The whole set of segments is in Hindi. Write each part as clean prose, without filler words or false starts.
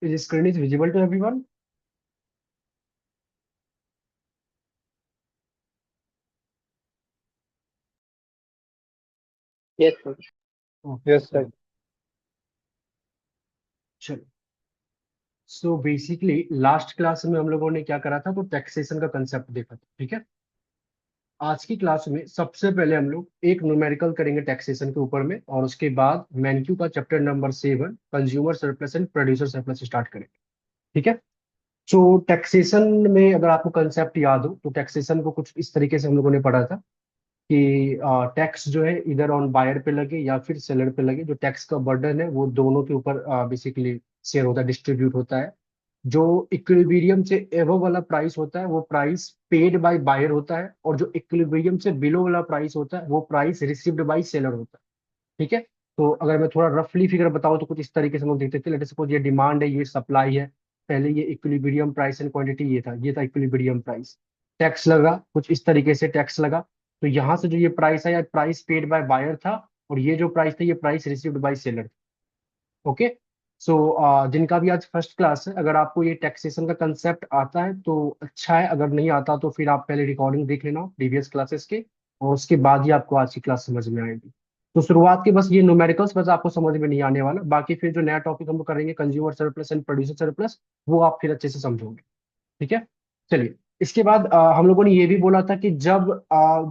Is screen is visible to everyone? Yes, sir. Yes, sir. चलो, सो बेसिकली लास्ट क्लास में हम लोगों ने क्या करा था, तो टैक्सेशन का कंसेप्ट देखा था, ठीक है। आज की क्लास में सबसे पहले हम लोग एक न्यूमेरिकल करेंगे टैक्सेशन के ऊपर में, और उसके बाद मैनक्यू का chapter number 7 consumer surplus and producer surplus start करेंगे, ठीक है। तो टैक्सेशन में अगर आपको कंसेप्ट याद हो तो टैक्सेशन को कुछ इस तरीके से हम लोगों ने पढ़ा था कि टैक्स जो है इधर ऑन बायर पे लगे या फिर सेलर पे लगे, जो टैक्स का बर्डन है वो दोनों के ऊपर बेसिकली शेयर होता है, डिस्ट्रीब्यूट होता है। जो इक्विलिब्रियम से एबव वाला प्राइस होता है वो प्राइस पेड बाय बायर होता है, और जो इक्विलिब्रियम से बिलो वाला प्राइस होता है वो प्राइस रिसीव्ड बाय सेलर होता है, ठीक है। तो अगर मैं थोड़ा रफली फिगर बताऊं तो कुछ इस तरीके से हम लोग देखते थे, लेट सपोज ये डिमांड है, ये सप्लाई है। पहले ये इक्विलिब्रियम प्राइस एंड क्वांटिटी, ये था इक्विलिब्रियम प्राइस। टैक्स लगा, कुछ इस तरीके से टैक्स लगा। तो यहाँ से जो ये प्राइस है, या प्राइस पेड बाय बायर था, और ये जो प्राइस था ये price received by seller. Okay. So जिनका भी आज फर्स्ट क्लास है, अगर आपको ये टैक्सेशन का कंसेप्ट आता है तो अच्छा है, अगर नहीं आता तो फिर आप पहले रिकॉर्डिंग देख लेना प्रीवियस क्लासेस के, और उसके बाद ही आपको आज की क्लास समझ में आएगी। तो शुरुआत के बस ये न्यूमेरिकल्स बस आपको समझ में नहीं आने वाला, बाकी फिर जो नया टॉपिक हम लोग करेंगे consumer surplus and producer surplus, वो आप फिर अच्छे से समझोगे, ठीक है। चलिए, इसके बाद हम लोगों ने ये भी बोला था कि जब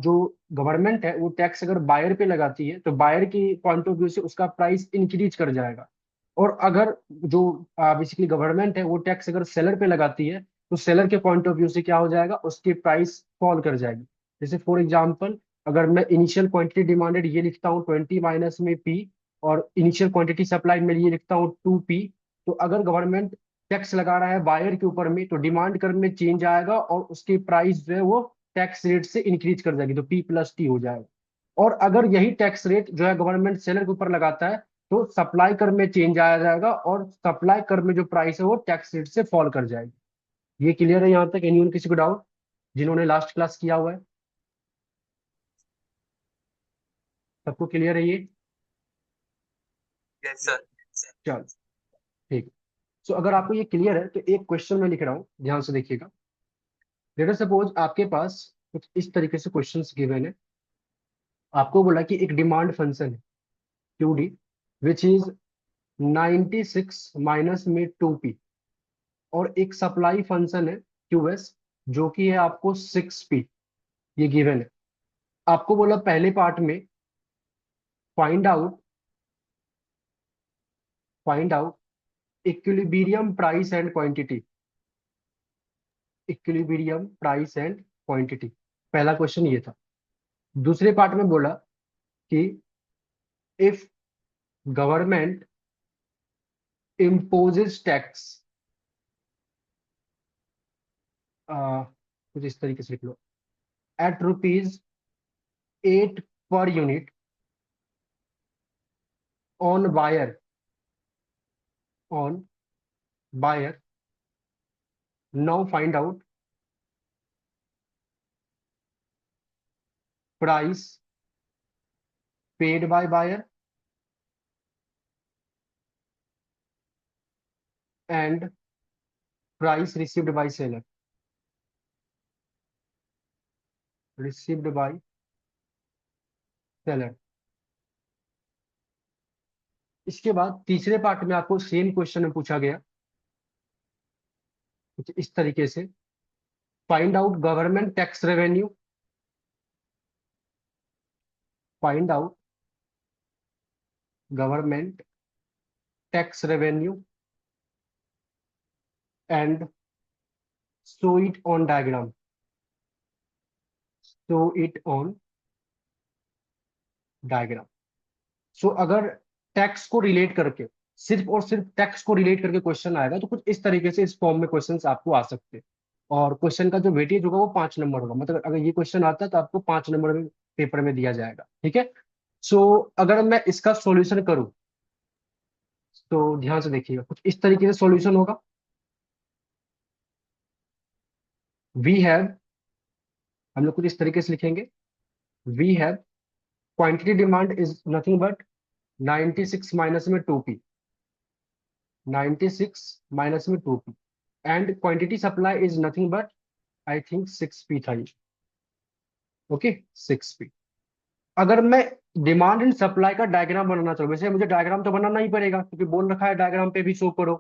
जो गवर्नमेंट है वो टैक्स अगर बायर पे लगाती है तो बायर की पॉइंट ऑफ व्यू से उसका प्राइस इंक्रीज कर जाएगा। और अगर जो बेसिकली गवर्नमेंट है वो टैक्स अगर सेलर पे लगाती है तो सेलर के पॉइंट ऑफ व्यू से क्या हो जाएगा, उसकी प्राइस फॉल कर जाएगी। जैसे फॉर एग्जांपल, अगर मैं इनिशियल क्वांटिटी डिमांडेड ये लिखता हूँ 20 माइनस में पी, और इनिशियल क्वांटिटी सप्लाइड में ये लिखता हूँ 2p, तो अगर गवर्नमेंट टैक्स लगा रहा है बायर के ऊपर में तो डिमांड कर्व में चेंज आएगा, और उसकी प्राइस जो है वो टैक्स रेट से इंक्रीज कर जाएगी, तो P+T हो जाएगा। और अगर यही टैक्स रेट जो है गवर्नमेंट सेलर के ऊपर लगाता है तो सप्लाई कर में चेंज आया जाएगा, और सप्लाई कर में जो प्राइस है वो टैक्स रेट से फॉल कर जाएगी। ये क्लियर है यहाँ तक? एनीवन किसी को डाउट, जिन्होंने लास्ट क्लास किया हुआ है? सबको क्लियर है ये? Yes, sir. चलो, ठीक। सो अगर आपको ये क्लियर है तो एक क्वेश्चन मैं लिख रहा हूँ, ध्यान से देखिएगा। लेट सपोज आपके पास कुछ इस तरीके से क्वेश्चंस गिवन है। आपको बोला कि एक डिमांड फंक्शन है QD, विच इज 96 माइनस में 2p, और एक सप्लाई फंक्शन है QS जो कि है आपको 6p, ये गिवन है। आपको बोला पहले पार्ट में find out equilibrium price and quantity, equilibrium price and quantity, पहला क्वेश्चन ये था। दूसरे पार्ट में बोला कि इफ गवर्नमेंट इम्पोजेस टैक्स, कुछ इस तरीके से लिख लो, eight rupees 8 per unit on buyer, now find out price paid by buyer and price received by seller. इसके बाद तीसरे पार्ट में आपको सेम क्वेश्चन में पूछा गया कुछ इस तरीके से, find out government tax revenue, find out government tax revenue and show it on diagram, show it on diagram. So अगर टैक्स को रिलेट करके, सिर्फ और सिर्फ टैक्स को रिलेट करके क्वेश्चन आएगा तो कुछ इस तरीके से इस फॉर्म में क्वेश्चंस आपको आ सकते हैं। और क्वेश्चन का जो वेटेज होगा वो 5 नंबर होगा, मतलब अगर ये क्वेश्चन आता है तो आपको 5 नंबर में पेपर में दिया जाएगा, ठीक है। सो अगर मैं इसका सॉल्यूशन करूं तो ध्यान से देखिएगा, कुछ इस तरीके से सॉल्यूशन होगा। वी हैव, हम लोग कुछ इस तरीके से लिखेंगे, we have quantity demand is nothing but 96 minus में 2p, 96 माइनस में 2p and quantity supply is nothing but I think 6p था ये। Okay 6p। अगर मैं डिमांड एंड सप्लाई का डायग्राम बनाना चाहूँ, वैसे मुझे डायग्राम तो बनाना ही पड़ेगा क्योंकि बोल रखा है डायग्राम पे भी शो करो।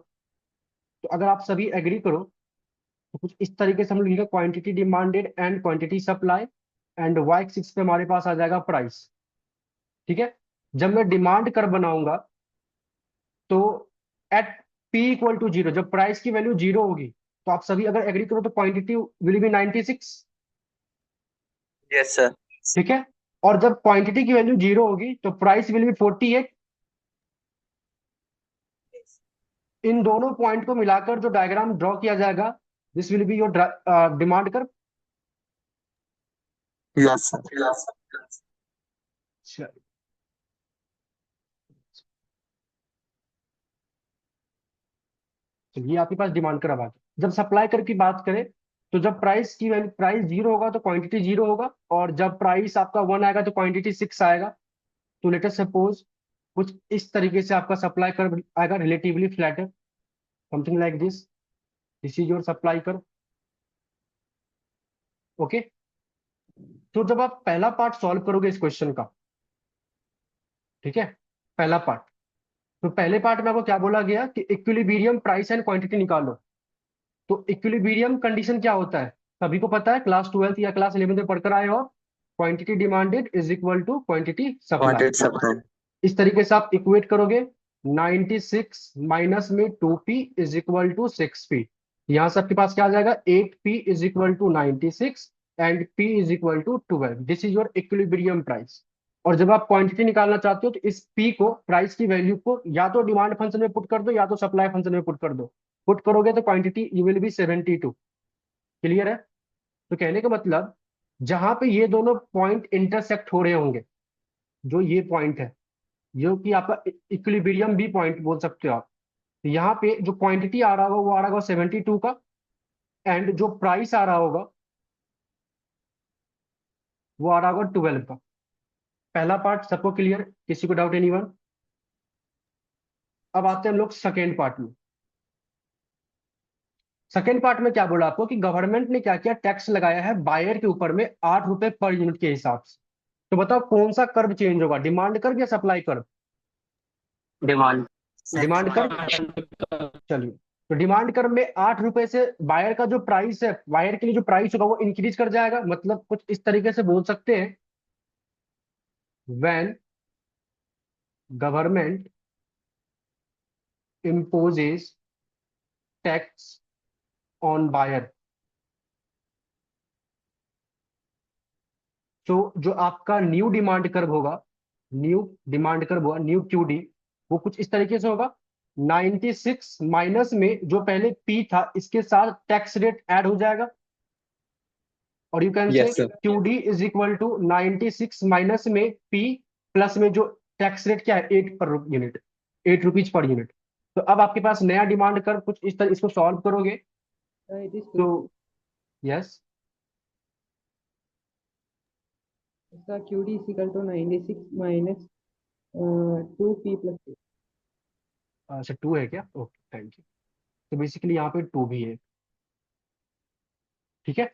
तो अगर आप सभी एग्री करो तो कुछ इस तरीके से हम लिखेंगे quantity demanded and quantity supply and Y axis पे हमारे पास आ जाएगा प्राइस। ठीक है। जब मैं डिमांड कर्व बनाऊंगा तो at P equal to zero, जब प्राइस की वैल्यू जीरो होगी, तो आप सभी अगर एग्री करो तो quantity will be 96। Yes sir. ठीक है। और जब क्वांटिटी की वैल्यू जीरो होगी तो प्राइस विल बी 48। इन दोनों पॉइंट को मिलाकर जो डायग्राम ड्रॉ किया जाएगा this will be your demand curve. Yes sir. तो ये आपके पास डिमांड कर्व आ गया। जब सप्लाई कर्व की बात करें तो जब प्राइस की वैल्यू प्राइस जीरो होगा तो क्वांटिटी जीरो होगा, और जब प्राइस आपका वन आएगा तो क्वांटिटी सिक्स आएगा। तो लेट अस सपोज कुछ इस तरीके से आपका सप्लाई कर्व आएगा, relatively flatter, something like this. This is your supply curve. Okay. तो जब आप पहला पार्ट सॉल्व करोगे इस क्वेश्चन का, ठीक है, पहला पार्ट, तो पहले पार्ट में आपको क्या बोला गया कि इक्विलिब्रियम प्राइस एंड क्वांटिटी निकालो। तो इक्विलिब्रियम कंडीशन क्या होता है, सभी को पता है, क्लास 12 या क्लास 11 में पढ़कर आए हो। Quantity demanded is equal to quantity supply. Quantity supply. इस तरीके से आप इक्वेट करोगे। 96 माइनस में 2p is equal to 6p। यहां से आपके पास क्या आ जाएगा, 8p is equal to 96 and p is equal to 12। This is your equilibrium price. और जब आप क्वांटिटी निकालना चाहते हो तो इस p को, प्राइस की वैल्यू को, या तो डिमांड फंक्शन में पुट कर दो या तो सप्लाई फंक्शन में पुट कर दो। पुट करोगे तो quantity you will be 72। Clear है। तो कहने का मतलब, जहां पे ये दोनों पॉइंट इंटरसेक्ट हो रहे होंगे, जो ये पॉइंट है, जो कि आपका इक्विलिब्रियम भी पॉइंट बोल सकते हो आप, तो यहाँ पे जो क्वांटिटी आ रहा होगा वो आ रहा होगा 72 का, एंड जो प्राइस आ रहा होगा वो आ रहा होगा 12 का। पहला पार्ट सबको क्लियर, किसी को डाउट एनीवन? अब आते हैं हम लोग सेकेंड पार्ट में। सेकेंड पार्ट में क्या बोला आपको कि गवर्नमेंट ने क्या किया, टैक्स लगाया है बायर के ऊपर में 8 रुपए पर यूनिट के हिसाब से। तो बताओ कौन सा कर्व चेंज होगा, डिमांड कर्व या supply curve? Demand. Demand curve. चलिए, तो डिमांड कर्व में 8 रुपए से बायर का जो प्राइस है, बायर के लिए जो प्राइस होगा वो इंक्रीज कर जाएगा। मतलब कुछ इस तरीके से बोल सकते हैं, when government imposes tax on buyer, तो जो आपका न्यू डिमांड कर्व होगा, न्यू डिमांड कर्व होगा, न्यू क्यूडी, वो कुछ इस तरीके से होगा। 96 माइनस में जो पहले पी था इसके साथ टैक्स रेट ऐड हो जाएगा, और you can say yes sir. QD is equal to 96 minus में पी प्लस में जो टैक्स रेट क्या है, 8 per unit, 8 rupees per unit. तो अब आपके पास नया डिमांड कर्व कुछ इस तरह, इसको सॉल्व करोगे It is तो यस, इसका QD is equal to 96 minus 2p plus 2. अच्छा 2 है क्या, ओके थैंक यू। तो बेसिकली यहाँ पे 2 भी है। ठीक है।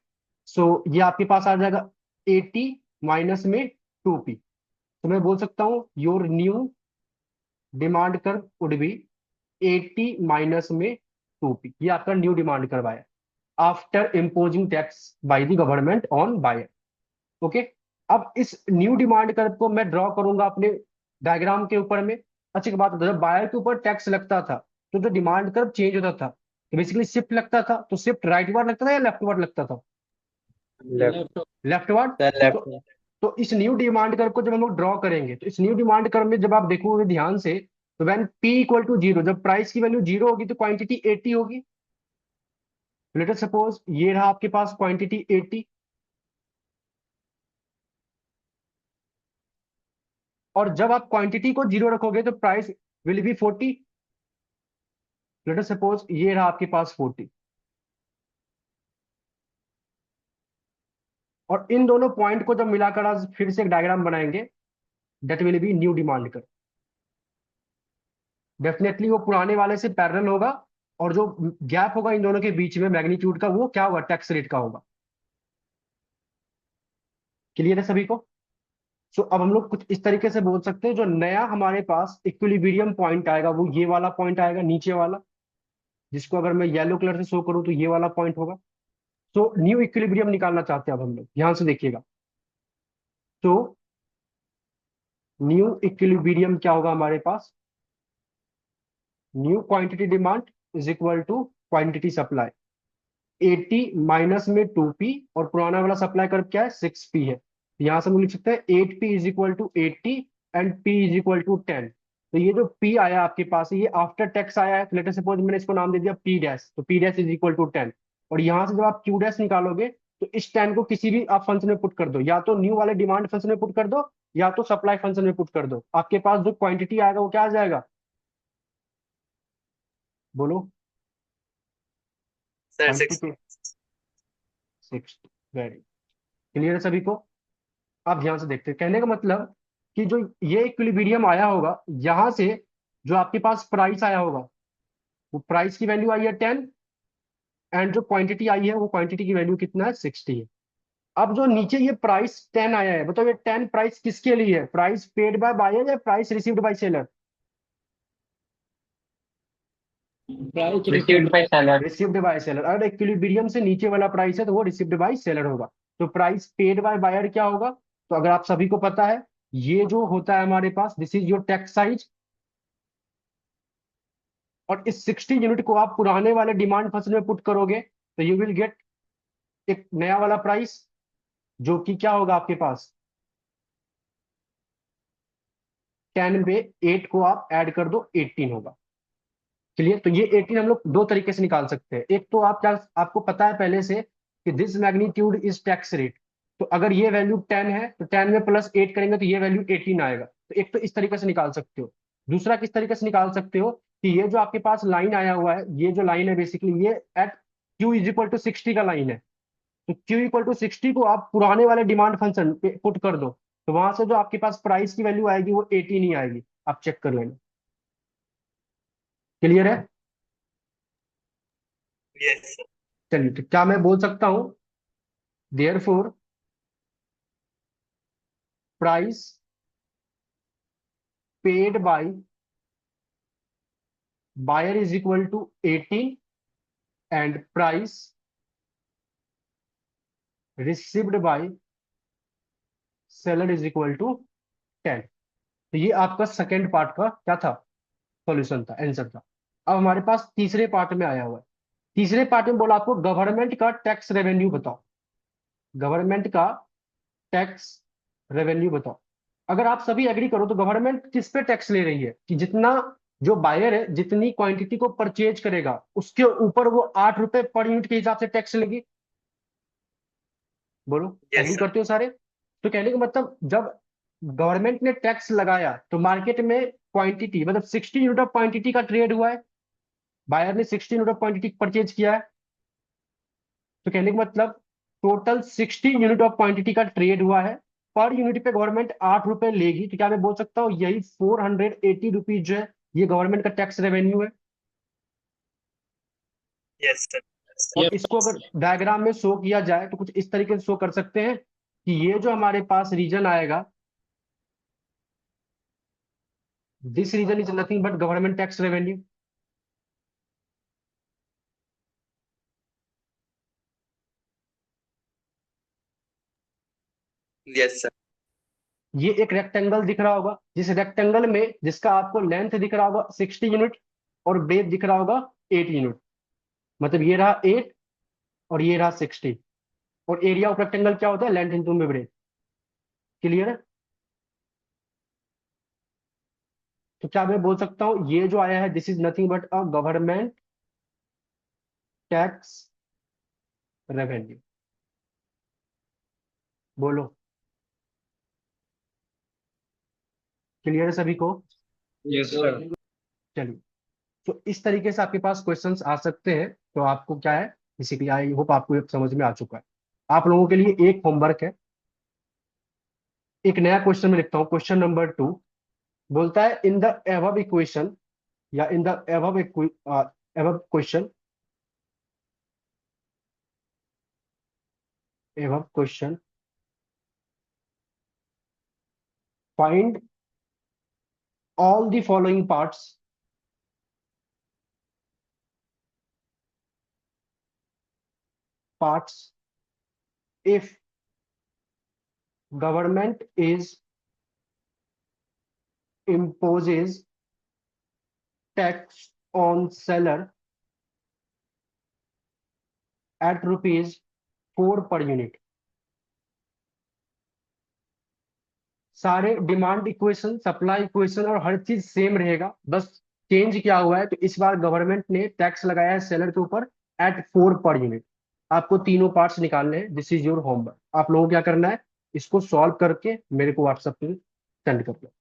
सो ये आपके पास आ जाएगा 80 माइनस में 2p। तो मैं बोल सकता हूँ your new demand curve would be 80 minus में 2p। ये आपका न्यू डिमांड कर्व आया after imposing tax by the government on buyer. Okay. अब इस न्यू डिमांड कर्व को मैं ड्रॉ करूंगा अपने डायग्राम के ऊपर में। अच्छी बात है, जब बायर के ऊपर टैक्स लगता था तो जो डिमांड कर्व चेंज होता था, तो बेसिकली शिफ्ट लगता था, तो शिफ्ट राइट वर्ड लगता था या लेफ्ट वर्ड लगता था? लेफ्ट। Left word. सर तो लेफ्ट। तो इस न्यू डिमांड कर्व को जब हम लोग ड्रॉ करेंगे तो इस न्यू डिमांड कर्व में जब आप देखोगे ध्यान से, तो when P equal to zero, जब प्राइस की वैल्यू जीरो होगी तो क्वांटिटी 80 होगी। लेट अस सपोज ये रहा आपके पास क्वांटिटी 80, और जब आप क्वांटिटी को जीरो रखोगे तो price will be 40। Let us suppose ये रहा आपके पास 40, और इन दोनों पॉइंट को जब मिलाकर आज फिर से एक डायग्राम बनाएंगे, that will be new demand curve. Definitely वो पुराने वाले से पैरेलल होगा, और जो गैप होगा इन दोनों के बीच में मैग्नीट्यूड का, वो क्या होगा, टैक्स रेट का होगा। क्लियर है सभी को? सो अब हम लोग कुछ इस तरीके से बोल सकते हैं, जो नया हमारे पास इक्विलिब्रियम पॉइंट आएगा वो ये वाला पॉइंट आएगा, नीचे वाला, जिसको अगर मैं येलो कलर से शो करूं तो ये वाला पॉइंट होगा। तो न्यू इक्विलिब्रियम निकालना चाहते हैं अब हम लोग, ध्यान से देखिएगा। तो न्यू इक्विलिब्रियम क्या होगा हमारे पास, new quantity demand is equal to quantity supply, 80 minus में 2p, और पुराना वाला सप्लाई कर्व क्या है, 6p है। तो यहां से हम लिख सकते हैं 8p is equal to 80 and p is equal to 10। तो ये जो p आया आपके पास ये आफ्टर टैक्स आया है, लेटर सपोज मैंने इसको नाम दे दिया p डैश, तो p dash is equal to 10। और यहां से जब आप q डैश निकालोगे तो इस 10 को किसी भी आप फंक्शन में पुट कर दो, या तो न्यू वाले डिमांड फंक्शन में पुट कर दो, या तो सप्लाई फंक्शन में पुट कर दो। आपके पास जो क्वांटिटी आएगा वो क्या आ जाएगा, बोलो। Sir quantity 6। वेरी क्लियर है सभी को? आप ध्यान से देखते हैं, कहने का मतलब कि जो ये इक्विलिब्रियम आया होगा यहां से, जो आपके पास प्राइस आया होगा, वो प्राइस की वैल्यू आई है 10, एंड जो क्वांटिटी आई है वो क्वांटिटी की वैल्यू कितना है, 60 है। अब जो नीचे ये प्राइस 10 आया है, बताओ ये 10 प्राइस किसके लिए है, प्राइस पेड बाय बायर या price received by seller? Received by seller. Received by seller. अगर इक्विलिब्रियम से नीचे वाला प्राइस है तो वो रिसीव्ड बाय सेलर होगा। तो प्राइस पेड बाय बायर क्या होगा, तो अगर आप सभी को पता है, ये जो होता है हमारे पास, this is your tax size, और इस 60 यूनिट को आप पुराने वाले डिमांड फंक्शन में पुट करोगे तो यू विल गेट एक नया वाला प्राइस, जो कि क्या होगा आपके पास, 10 पे 8 को आप ऐड कर दो, 18 होगा। क्लियर? तो ये 18 हम लोग दो तरीके से निकाल सकते हैं। एक तो आप क्या, आपको पता है पहले से कि this magnitude is tax rate, तो अगर ये वैल्यू 10 है तो 10 में प्लस 8 करेंगे तो ये वैल्यू 18 आएगा। तो एक तो इस तरीके से निकाल सकते हो। दूसरा किस तरीके से निकाल सकते हो, कि ये जो आपके पास लाइन आया हुआ है, ये जो लाइन है बेसिकली ये at Q is equal to 60 का लाइन है। तो क्यू इक्वल टू 60 को आप पुराने वाले डिमांड फंक्शन पे पुट कर दो, तो वहां से जो आपके पास प्राइस की वैल्यू आएगी वो 18 ही आएगी। आप चेक कर लेना। क्लियर है? Yes sir. चलिए, तो क्या मैं बोल सकता हूं, therefore price paid by buyer is equal to 18 and price received by seller is equal to 10। तो ये आपका सेकेंड पार्ट का क्या था, सॉल्यूशन था, आंसर था। अब हमारे पास तीसरे पार्ट में आया हुआ है। तीसरे पार्ट में बोला आपको गवर्नमेंट का टैक्स रेवेन्यू बताओ, गवर्नमेंट का टैक्स रेवेन्यू बताओ। अगर आप सभी एग्री करो तो गवर्नमेंट किस पे टैक्स ले रही है, कि जितना जो बायर है जितनी क्वांटिटी को परचेज करेगा उसके ऊपर वो 8 रुपए पर यूनिट के हिसाब से टैक्स लेगी। बोलो, यस एग्री सर। करते हो सारे? तो कहने का मतलब जब गवर्नमेंट ने टैक्स लगाया तो मार्केट में क्वांटिटी, मतलब 60 यूनिट ऑफ क्वांटिटी का ट्रेड हुआ है, बायर ने 60 यूनिट ऑफ क्वांटिटी परचेज किया है। तो कहने का मतलब टोटल 60 यूनिट ऑफ क्वांटिटी का ट्रेड हुआ है, पर यूनिट पे गवर्नमेंट 8 रुपए लेगी। तो क्या मैं बोल सकता हूँ यही 480 रुपीज जो है ये गवर्नमेंट का टैक्स रेवेन्यू है। Yes sir. और इसको अगर डायग्राम में शो किया जाए तो कुछ इस तरीके से शो कर सकते हैं कि ये जो हमारे पास रीजन आएगा, this region is nothing but government tax revenue. Yes sir. ये एक रेक्टेंगल दिख रहा होगा, जिस रेक्टेंगल में जिसका आपको लेंथ दिख रहा होगा 60 यूनिट और ब्रेथ दिख रहा होगा 8 यूनिट, मतलब ये रहा 8 और ये रहा 60। और एरिया ऑफ रेक्टेंगल क्या होता है, लेंथ इंटू में ब्रेथ। क्लियर है? तो क्या मैं बोल सकता हूं ये जो आया है this is nothing but a government tax revenue. बोलो, क्लियर है सभी को? Yes sir. चलिए, तो इस तरीके से आपके पास क्वेश्चंस आ सकते हैं। तो आपको क्या है, बेसिकली आई होप आपको ये समझ में आ चुका है। आप लोगों के लिए एक होमवर्क है, एक नया क्वेश्चन में लिखता हूं, क्वेश्चन नंबर 2 बोलता है इन द एबव इक्वेशन या in the above above question, find all the following parts if government imposes tax on seller at ₹4 per unit। सारे डिमांड इक्वेशन, सप्लाई इक्वेशन और हर चीज सेम रहेगा, बस चेंज क्या हुआ है तो इस बार गवर्नमेंट ने टैक्स लगाया है सेलर के ऊपर एट 4 पर यूनिट। आपको तीनों पार्ट्स निकालने हैं, दिस इज योर होमवर्क। आप लोगों को क्या करना है, इसको सॉल्व करके मेरे को व्हाट्सएप पे सेंड कर दो।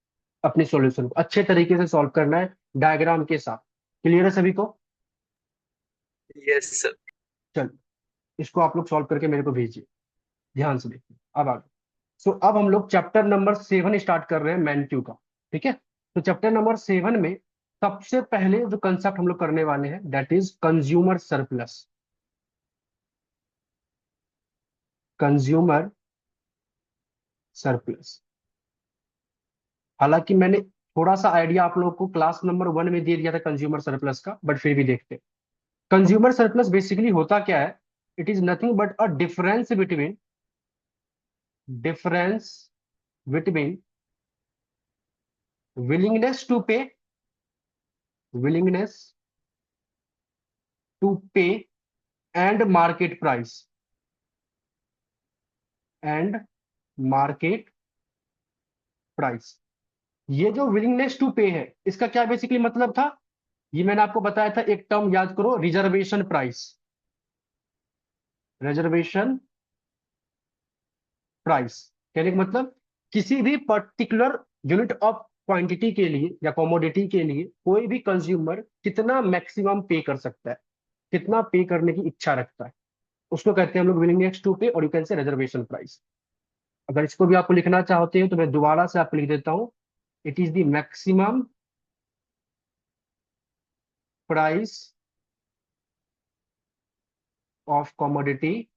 अपनी सॉल्यूशन को अच्छे तरीके से सॉल्व करना है, डायग्राम के साथ। क्लियर है सभी को? Yes sir. चल, इसको आप लोग सॉल्व करके मेरे को भेजिए, ध्यान से देखिए। अब आगे, सो अब हम लोग चैप्टर नंबर 7 स्टार्ट कर रहे हैं मैन का। ठीक है, तो चैप्टर नंबर 7 में सबसे पहले जो कंसेप्ट हम लोग करने वाले हैं that is consumer surplus. Consumer surplus, हालांकि मैंने थोड़ा सा आइडिया आप लोगों को क्लास नंबर 1 में दे दिया था कंज्यूमर सरप्लस का, बट फिर भी देखते हैं। कंज्यूमर सरप्लस बेसिकली होता क्या है, it is nothing but a difference between willingness to pay willingness to pay and and market price। ये जो विलिंगनेस टू पे है, इसका क्या बेसिकली मतलब था, ये मैंने आपको बताया था, एक टर्म याद करो, रिजर्वेशन प्राइस। रिजर्वेशन प्राइस कहने का मतलब किसी भी पर्टिकुलर यूनिट ऑफ क्वांटिटी के लिए या कमोडिटी के लिए कोई भी कंज्यूमर कितना मैक्सिमम पे कर सकता है, कितना पे करने की इच्छा रखता है, उसको कहते हैं हम लोग विलिंगनेस टू पे, और यू कैन से रिजर्वेशन प्राइस। अगर इसको भी आपको लिखना चाहते हैं तो मैं दोबारा से आपको लिख देता हूं, it is the maximum price of commodity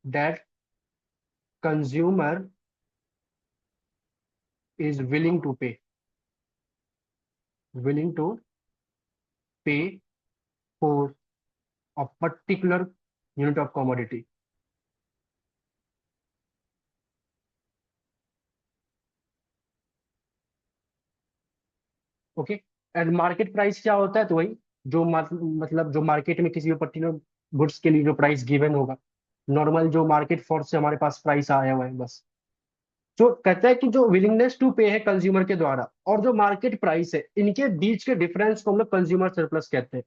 that consumer is willing to pay for a particular unit of commodity। Okay, and market price क्या होता है, तो वही जो मतलब जो मार्केट में किसी भी पर्टिकुलर गुड्स के लिए जो प्राइस गिवन होगा, नॉर्मल जो मार्केट फोर्स से हमारे पास प्राइस आया हुआ है, बस। जो कहता है कि जो विलिंगनेस टू पे है कंज्यूमर के द्वारा और जो मार्केट प्राइस है, इनके बीच के डिफरेंस को हम लोग कंज्यूमर सरप्लस कहते हैं।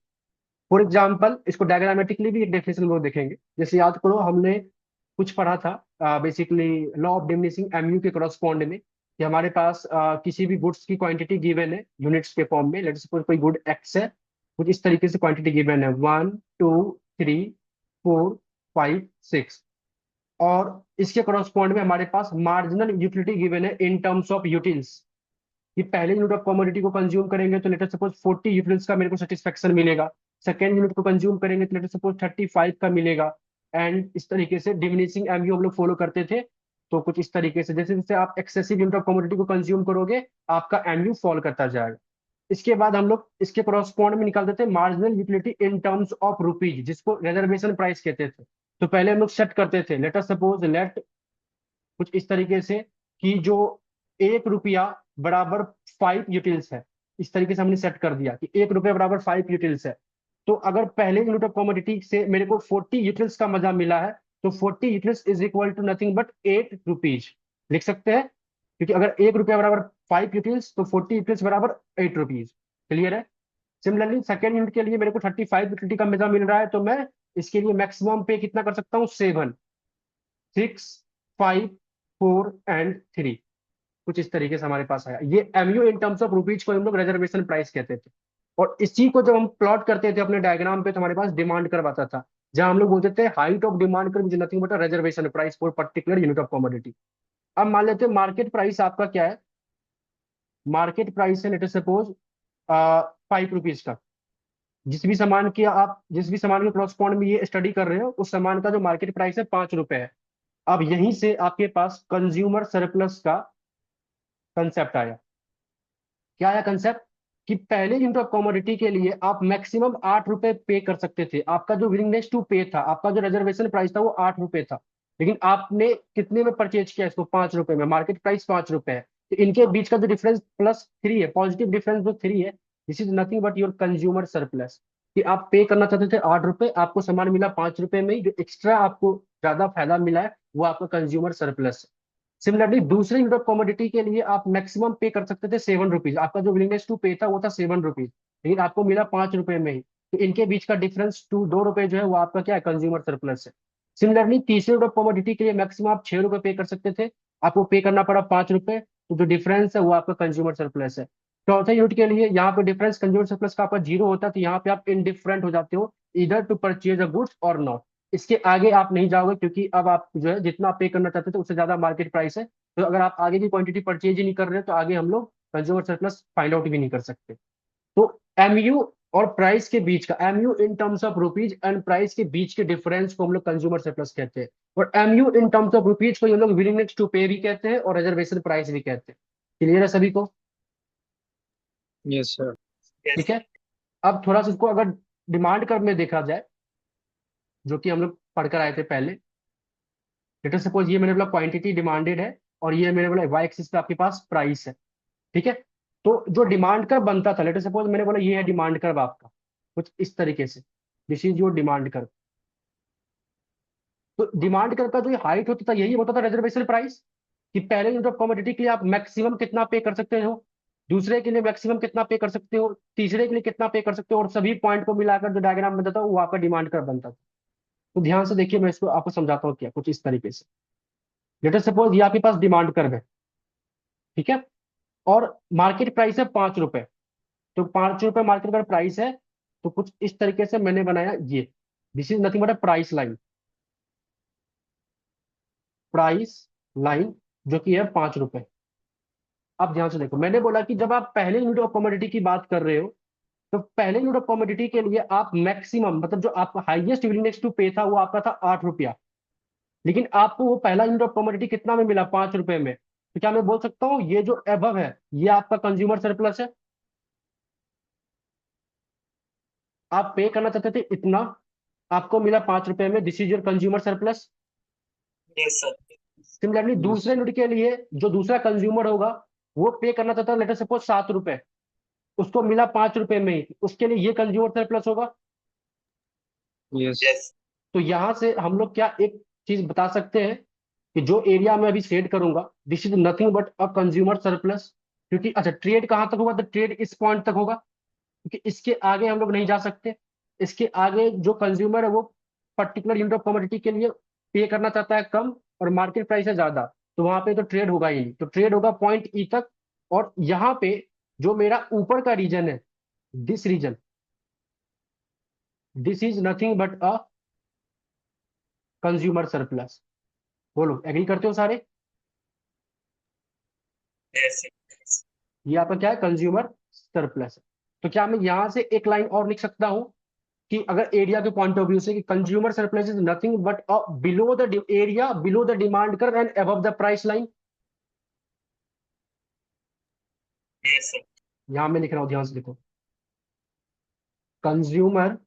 फॉर एग्जाम्पल, इसको डायग्रामेटिकली भी एक डेफिनेशन हम लोग देखेंगे। जैसे याद करो, हमने कुछ पढ़ा था basically law of diminishing MU के करस्पॉन्ड में, कि हमारे पास किसी भी गुड्स की क्वांटिटी गिवन है यूनिट्स के फॉर्म में। लेट्स सपोज कोई गुड एक्स है, कुछ इस तरीके से क्वांटिटी गिवन है 1 2 3 4 5 6, और इसके करस्पॉन्ड में हमारे पास मार्जिनल यूटिलिटी गिवन है इन टर्म्स ऑफ यूटिल्स। कि पहले यूनिट ऑफ कमोडिटी को कंज्यूम करेंगे तो लेटर सपोज 40 यूटिल्स का मेरे को सेटिस्फेक्शन मिलेगा, सेकेंड यूनिट को कंज्यूम करेंगे तो लेटर सपोज 35 का मिलेगा, एंड इस तरीके से डिमिनिशिंग एमयू हम लोग फॉलो करते थे। तो कुछ इस तरीके से जैसे जैसे आप एक्सेसिव यूनिट ऑफ कमोडिटी को कंज्यूम करोगे, आपका एमयू फॉल करता जाएगा। इसके बाद हम लोग इसके करस्पॉन्ड में निकाल देते हैं marginal utility in terms of rupees, जिसको रिजर्वेशन प्राइस कहते थे। तो पहले हम लोग सेट करते थे, लेटर सपोज लेट कुछ इस तरीके से कि जो 1 रुपया बराबर 5 यूटिल्स है, इस तरीके से हमने सेट कर दिया कि 1 रुपया बराबर 5 यूटिल्स है। तो अगर पहले यूनिट ऑफ कमोडिटी से मेरे को 40 यूटिल्स का मजा मिला है, तो 40 utils is equal to nothing but 8 rupees लिख सकते हैं, क्योंकि अगर 1 रुपया बराबर 5 यूटिल्स तो 40 यूटिल्स बराबर 8 रुपीज। क्लियर है? सिमिलरली सेकेंड यूनिट के लिए मेरे को 35 यूटिलिटी का मजा मिल रहा है, तो मैं इसके लिए मैक्सिमम पे कितना कर सकता हूँ, 7 6 5 4 एंड 3। कुछ इस तरीके से हमारे पास आया। ये MU in terms of rupees को हम लोग रिजर्वेशन प्राइस कहते थे। और इसी को जब हम प्लॉट करते थे अपने डायग्राम पे, तो हमारे पास डिमांड कर्व आता था, जहां हम लोग बोलते थे height of demand curve is nothing but reservation price for particular unit of commodity. अब मान लेते हैं मार्केट प्राइस आपका क्या है, मार्केट प्राइस है लेट अस सपोज 5 रुपीज का, जिस भी सामान के क्रॉसपॉन्ड में ये स्टडी कर रहे हो उस सामान का जो मार्केट प्राइस है 5 रुपए है। अब यहीं से आपके पास कंज्यूमर सरप्लस का कंसेप्ट आया। क्या आया कंसेप्ट? कि पहले यूनिट ऑफ कमोडिटी के लिए आप मैक्सिमम 8 रुपए पे कर सकते थे, आपका जो विलिंगनेस टू पे था, आपका जो रिजर्वेशन प्राइस था वो 8 रुपए था, लेकिन आपने कितने में परचेज किया इसको? 5 रुपए में। मार्केट प्राइस 5 रुपए है, तो इनके बीच का जो डिफरेंस +3 है, पॉजिटिव डिफरेंस जो 3 है, this is nothing but your consumer surplus. कि आप पे करना चाहते थे 8 रुपए, आपको सामान मिला 5 रुपए में ही, जो एक्स्ट्रा आपको ज्यादा फायदा मिला है वो आपका कंज्यूमर सरप्लस है। सिमिलरली दूसरे यूनिट ऑफ कमोडिटी के लिए आप मैक्सिमम पे कर सकते थे 7 रुपीज, आपका जो विलिंगनेस टू पे था वो था 7 रुपीज, लेकिन आपको मिला 5 रुपए में ही, तो इनके बीच का डिफरेंस 2 रुपए जो है वो आपका क्या है? कंज्यूमर सरप्लस है। सिमिलरली तीसरे यूनिट ऑफ कमोडिटी के लिए मैक्सिमम आप 6 रुपए पे कर सकते थे, आपको पे करना पड़ा 5 रुपए, तो जो डिफरेंस है वो आपका कंज्यूमर सरप्लस है। चौथे यूनिट के लिए यहाँ पे डिफरेंस कंज्यूमर सरप्लस का आपका 0 होता है, तो यहाँ पे आप इनडिफरेंट हो जाते हो, इधर टू परचेज अ गुड्स और नॉट। इसके आगे आप नहीं जाओगे, क्योंकि अब आप जो है जितना पे करना चाहते थे उससे ज्यादा मार्केट प्राइस है, तो अगर आप आगे की क्वांटिटी परचेज ही नहीं कर रहे तो आगे हम लोग कंज्यूमर सरप्लस फाइंड आउट भी नहीं कर सकते। तो एमयू और प्राइस के बीच का, MU in terms of rupees and price के बीच के डिफरेंस को हम लोग कंज्यूमर सरप्लस कहते हैं, और MU in terms of rupees को हम लोग विलिंगनेस टू पे भी कहते हैं और रिजर्वेशन प्राइस भी कहते हैं। क्लियर है सभी को? Yes sir. ठीक है। अब थोड़ा सा इसको अगर डिमांड कर्व में देखा जाए, जो कि हम लोग पढ़कर आए थे पहले, लेट अस सपोज ये मैंने बोला क्वांटिटी डिमांडेड है, और ये मैंने बोला वाई एक्सिस पे आपके पास प्राइस है। ठीक है। तो जो डिमांड कर्व बनता था, लेट अस सपोज मैंने बोला ये है डिमांड कर्व आपका, कुछ इस तरीके से, this is your demand curve. तो डिमांड कर्व का जो हाइट होता था यही होता था रिजर्वेशन प्राइस, कि पहले यूनिट ऑफ कमोडिटी के लिए आप मैक्सिमम कितना पे कर सकते हो, दूसरे के लिए मैक्सिमम कितना पे कर सकते हो, तीसरे के लिए कितना पे कर सकते हो, और सभी पॉइंट को मिलाकर जो डायग्राम बनता था वो आपका डिमांड कर्व बनता था। तो ध्यान से देखिए, मैं इसको आपको समझाता हूँ क्या, कुछ इस तरीके से। लेट अस सपोज ये आपके पास डिमांड कर्व है, ठीक है, और मार्केट प्राइस है 5 रुपए, तो 5 रुपए मार्केट का प्राइस है, तो कुछ इस तरीके से मैंने बनाया ये, this is nothing but a price line, price line जो कि है 5 रुपए। अब ध्यान से देखो, मैंने बोला कि जब आप पहले यूनिट ऑफ कमोडिटी की बात कर रहे हो, तो पहले यूनिट ऑफ कमोडिटी के लिए आप मैक्सिमम, मतलब जो आपका हाईएस्ट विलिंगनेस टू पे था वो आपका था 8 रुपया, लेकिन आपको वो पहला यूनिट ऑफ कमोडिटी कितना में मिला? 5 रुपए में। तो क्या मैं बोल सकता हूँ ये जो एबव है ये आपका कंज्यूमर सरप्लस है? आप पे करना चाहते थे इतना, आपको मिला 5 रुपए में, this is your consumer surplus. Yes sir. Similarly दूसरे यूनिट के लिए जो दूसरा कंज्यूमर होगा वो पे करना चाहता है लेट अस सपोज 7 रुपए, उसको मिला 5 रुपए में ही, उसके लिए ये कंज्यूमर सरप्लस होगा। यस। यस। तो यहां से हम लोग क्या एक चीज बता सकते हैं, कि जो एरिया में अभी शेड करूंगा this is nothing but a consumer surplus, क्योंकि अच्छा ट्रेड कहां तक होगा? तो ट्रेड इस पॉइंट तक होगा, क्योंकि इसके आगे हम लोग नहीं जा सकते। इसके आगे जो कंज्यूमर है वो पर्टिकुलर यूनिट ऑफ कमोडिटी के लिए पे करना चाहता है कम, और मार्केट प्राइस है ज्यादा, तो वहां पे तो ट्रेड होगा ही नहीं, तो ट्रेड होगा पॉइंट ई तक। और यहाँ पे जो मेरा ऊपर का रीजन है, this region, this is nothing but a consumer surplus. बोलो एग्री करते हो सारे? यस। ये आपका क्या है? कंज्यूमर सरप्लस है। तो क्या मैं यहां से एक लाइन और लिख सकता हूं, कि अगर एरिया के पॉइंट ऑफ व्यू से, कि consumer surplus is nothing but below the area below the demand curve and above the price line? Yes sir. यहां मैं लिख रहा हूं, ध्यान से देखो, consumer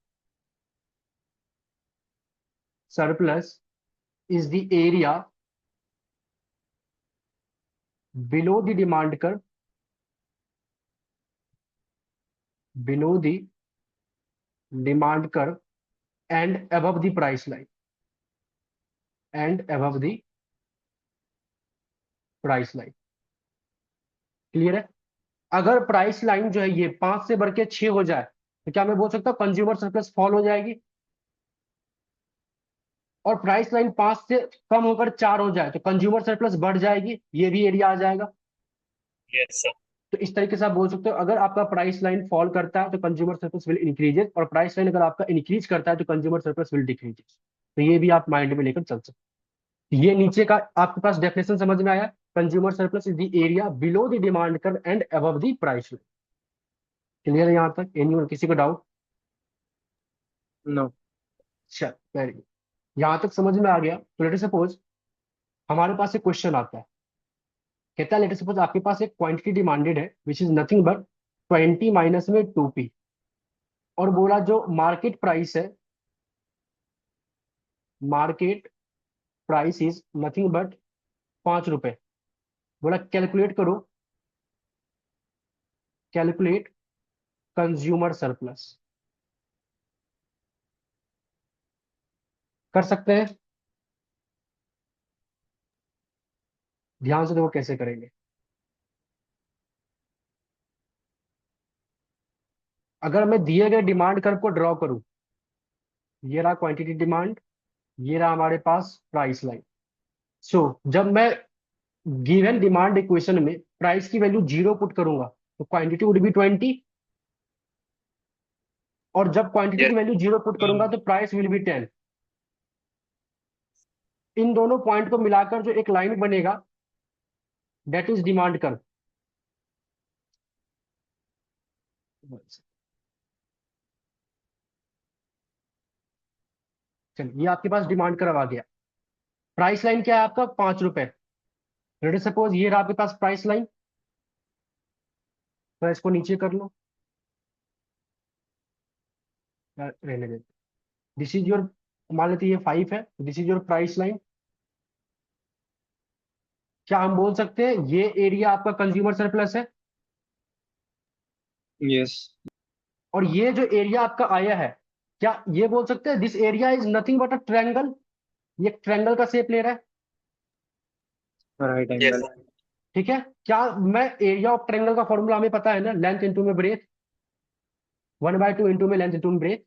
surplus is the area below the demand curve, below the demand curve and above the price line, and above the price line. Clear है? अगर प्राइस लाइन जो है ये 5 से बढ़ के 6 हो जाए, तो क्या मैं बोल सकता हूँ कंज्यूमर सरप्लस फॉल हो जाएगी? और प्राइस लाइन 5 से कम होकर 4 हो जाए तो कंज्यूमर सरप्लस बढ़ जाएगी, ये भी एरिया आ जाएगा। Yes sir. तो इस तरीके से आप बोल सकते हो, अगर आपका प्राइस लाइन फॉल करता है तो कंज्यूमर सरप्लस विल इंक्रीजेस, और प्राइस लाइन अगर आपका इंक्रीज करता है तो कंज्यूमर सरप्लस विल डिक्रीजेस। तो ये भी आप माइंड में लेकर चल सकते हो। ये नीचे का आपके पास डेफिनेशन समझ में आया consumer surplus is the area below the demand curve and above the price line. Clear है यहाँ तक? एनी किसी को डाउट? No. चल वेरी गुड, यहाँ तक समझ में आ गया। तो लेट सपोज हमारे पास एक क्वेश्चन आता है, कहता है लेट सपोज आपके पास एक क्वांटिटी डिमांडेड है which is nothing but 20 minus में 2p, और बोला जो मार्केट प्राइस है, market price is nothing but 5 रुपए। बोला कैलकुलेट करो, कैलकुलेट कंज्यूमर सरप्लस। कर सकते हैं? ध्यान से देखो कैसे करेंगे। अगर मैं दिए गए डिमांड कर्व को ड्रॉ करूं, ये रहा क्वांटिटी डिमांड, ये रहा हमारे पास प्राइस लाइन। सो जब मैं गिवन डिमांड इक्वेशन में प्राइस की वैल्यू 0 पुट करूंगा तो क्वांटिटी वुड बी 20, और जब क्वांटिटी की Yes. वैल्यू 0 पुट करूंगा तो प्राइस विल बी 10। इन दोनों पॉइंट को मिलाकर जो एक लाइन बनेगा दैट इज डिमांड कर्व। चलिए, ये आपके पास डिमांड कर्व आ गया। प्राइस लाइन क्या है आपका? 5 रुपए। लेट सपोज ये रहा आपके पास प्राइस लाइन, तो इसको नीचे कर लो, रहने दे। दिस इज योर, मान लेते ये 5 है, this is your price line. क्या हम बोल सकते हैं ये एरिया आपका कंज्यूमर सरप्लस है? Yes. और ये जो एरिया आपका आया है, क्या ये बोल सकते हैं this area is nothing but a triangle? ये ट्रायंगल का शेप ले रहा है, Right Yes, angle. sir. ठीक है? क्या मैं एरिया ऑफ ट्रायंगल का फॉर्मूला हमें पता है ना, लेंथ इंटू में ब्रेथ, 1/2 इंटू में लेंथ इंटू में ब्रेथ,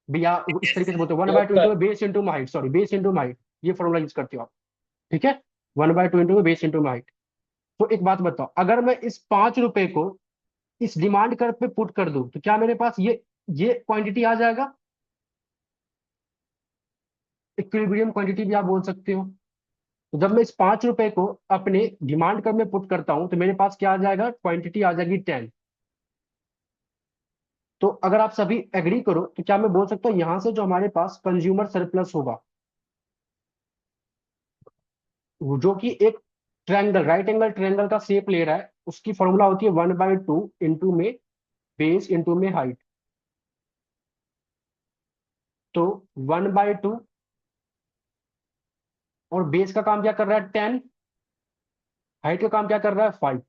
या इस Yes, तरीके से sir. बोलते हैं Yes, 1/2 इंटू sir. में बेस इंटू में हाइट, सॉरी बेस इंटू में हाइट, ये फॉर्मूला यूज करते हो आप, ठीक है? 1/2 इंटू में बेस इंटू में हाइट। तो एक बात बताओ, अगर मैं इस 5 रुपए को इस डिमांड कर्व पे पुट कर दूं तो क्या मेरे पास ये क्वांटिटी आ जाएगा? इक्विलिब्रियम क्वांटिटी भी आप बोल सकते हो। तो जब मैं इस 5 रुपए को अपने डिमांड कर्व में पुट करता हूं तो मेरे पास क्या आ जाएगा? क्वांटिटी आ जाएगी 10। तो अगर आप सभी एग्री करो तो क्या मैं बोल सकता हूँ यहां से जो हमारे पास कंज्यूमर सरप्लस होगा, जो कि एक ट्रायंगल, राइट एंगल ट्रायंगल का शेप ले रहा है, उसकी फॉर्मूला होती है 1/2 इंटू में बेस इंटू में हाइट। तो 1/2, और बेस का काम क्या कर रहा है? 10। हाइट का काम क्या कर रहा है? 5।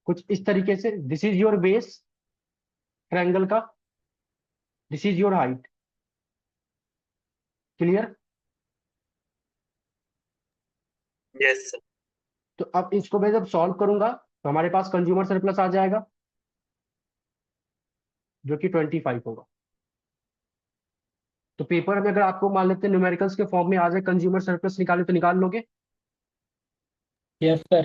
कुछ इस तरीके से, this is your base triangle का, this is your height. Clear? Yes, sir. तो अब इसको मैं जब सॉल्व करूंगा तो हमारे पास कंज्यूमर सरप्लस आ जाएगा जो कि 25 होगा। तो पेपर में अगर आपको मान लेते हैं न्यूमेरिकल्स के फॉर्म में आ जाए कंज्यूमर सरप्लस निकाले तो निकाल लोगे? Yes, sir.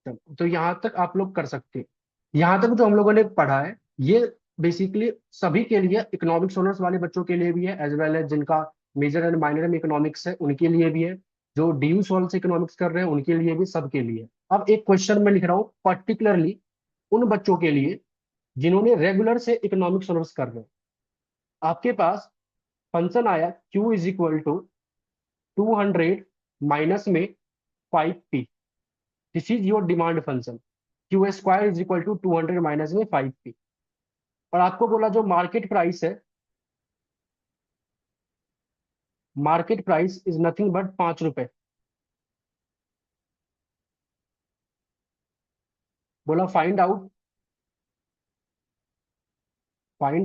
चलो, तो यहाँ तक आप लोग कर सकते हैं। यहाँ तक जो हम लोगों ने पढ़ा है ये बेसिकली सभी के लिए, इकोनॉमिक्स ऑनर्स वाले बच्चों के लिए भी है, एज वेल एज जिनका मेजर एंड माइनर में इकोनॉमिक्स है उनके लिए भी है, जो डी सॉल्व से इकोनॉमिक्स कर रहे हैं उनके लिए भी, सबके लिए। अब एक क्वेश्चन मैं लिख रहा हूँ पर्टिकुलरली उन बच्चों के लिए जिन्होंने रेगुलर से इकोनॉमिक्स ऑनर्स कर रहे हैं। आपके पास फंक्शन आया Q is equal to 200 minus में 5p। This is your demand function. Q square is equal to 200 minus में 5p। और आपको बोला जो मार्केट प्राइस है, market price is nothing but 5 रुपए। बोला फाइंड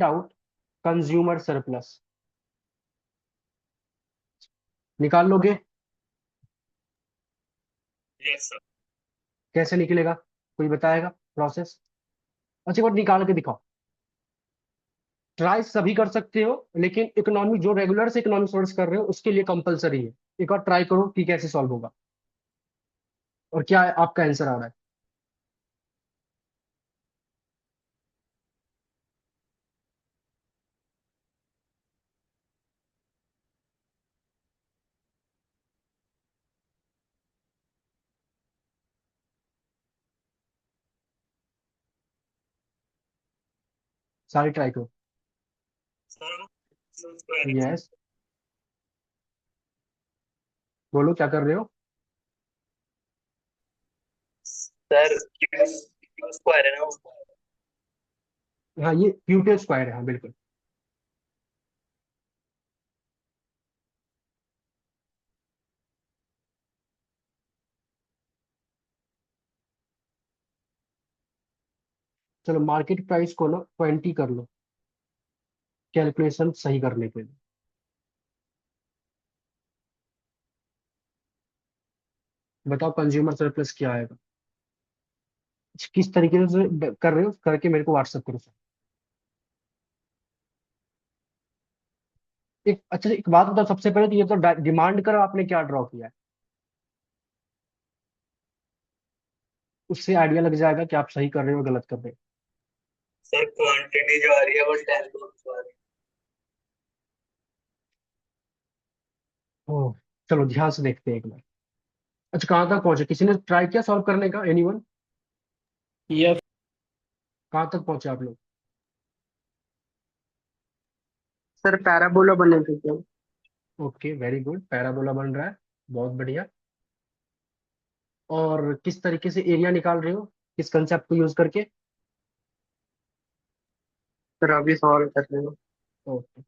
आउट कंज्यूमर सरप्लस। निकाल लोगे? Yes, sir. कैसे निकलेगा? कोई बताएगा प्रोसेस? अच्छा, एक बार निकाल के दिखाओ। ट्राई सभी कर सकते हो, लेकिन इकोनॉमिक जो रेगुलर से इकोनॉमिक्स वर्ड्स कर रहे हो उसके लिए कंपलसरी है। एक बार ट्राई करो कि कैसे सॉल्व होगा और क्या आपका आंसर आ रहा है। सारी ट्राई करो। सर स्क्वायर है यस, बोलो क्या कर रहे हो। सर, क्यू स्क्वायर है ना वो। हाँ, ये क्यूटे स्क्वायर है, हाँ बिल्कुल। चलो मार्केट प्राइस को ना 20 कर लो कैलकुलेशन सही करने के लिए। बताओ कंज्यूमर सरप्लस क्या आएगा, किस तरीके से कर रहे हो, करके मेरे को व्हाट्सअप करो सर। एक अच्छा एक बात बताओ, सबसे पहले तो ये तो डिमांड करो आपने क्या ड्रॉ किया है, उससे आइडिया लग जाएगा कि आप सही कर रहे हो गलत कर रहे सर क्वांटिटी जो आ रही है वो 10 आ रही हो। ओह, चलो ध्यान से देखते हैं एक बार। अच्छा कहाँ तक पहुंचे, किसी ने ट्राई किया सॉल्व करने का, एनीवन? यस कहाँ तक पहुंचे आप लोग? सर, पैराबोला बने थे क्या? ओके वेरी गुड, पैराबोला बन रहा है, बहुत बढ़िया। और किस तरीके से एरिया निकाल रहे हो, किस कंसेप्ट को यूज करके? सर अभी सॉल्व कर रहे हो। ओके,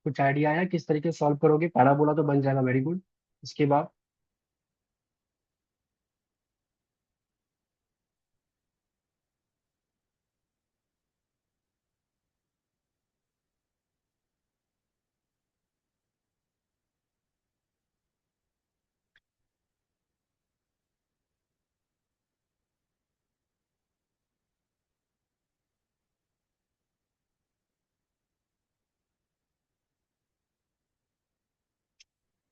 कुछ आइडिया आया किस तरीके से सॉल्व करोगे? पैराबोला तो बन जाएगा, वेरी गुड। इसके बाद?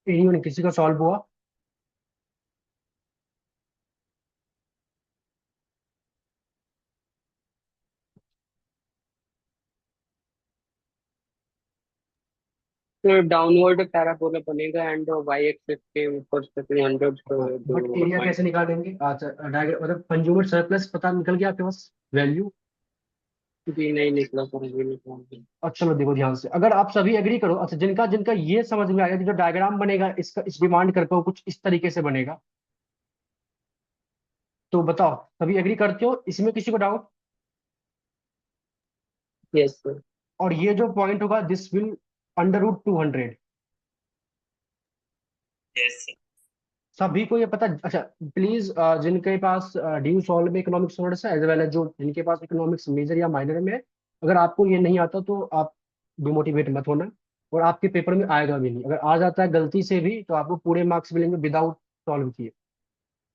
एनीवन किसी का सॉल्व हुआ? तो डाउनवर्ड पैराबोला बनेगा एंड वाई एक्सिस के ऊपर से 300 हाँ दो बट एरिया पॉइंट। कैसे निकालेंगे? अच्छा डायग्राम मतलब कंज्यूमर सरप्लस पता निकल गया आपके पास वैल्यू? जी नहीं निकला सर, अभी निकला। अच्छा चलो देखो ध्यान से, अगर आप सभी एग्री करो, अच्छा जिनका जिनका ये समझ में आएगा कि जो डायग्राम बनेगा इसका इस डिमांड करके वो कुछ इस तरीके से बनेगा, तो बताओ सभी एग्री करते हो, इसमें किसी को डाउट? Yes sir. और ये जो पॉइंट होगा दिस विल √200, है। Yes sir. सभी को ये पता? अच्छा प्लीज जिनके पास ड्यू सॉल्व में इकोनॉमिक्स ऑनर्स है एज वेल एज जो जिनके पास इकोनॉमिक्स मेजर या माइनर में है, अगर आपको ये नहीं आता तो आप डिमोटिवेट मत होना, और आपके पेपर में आएगा भी नहीं। अगर आ जाता है गलती से भी तो आपको पूरे मार्क्स मिलेंगे विदाउट सॉल्व किए।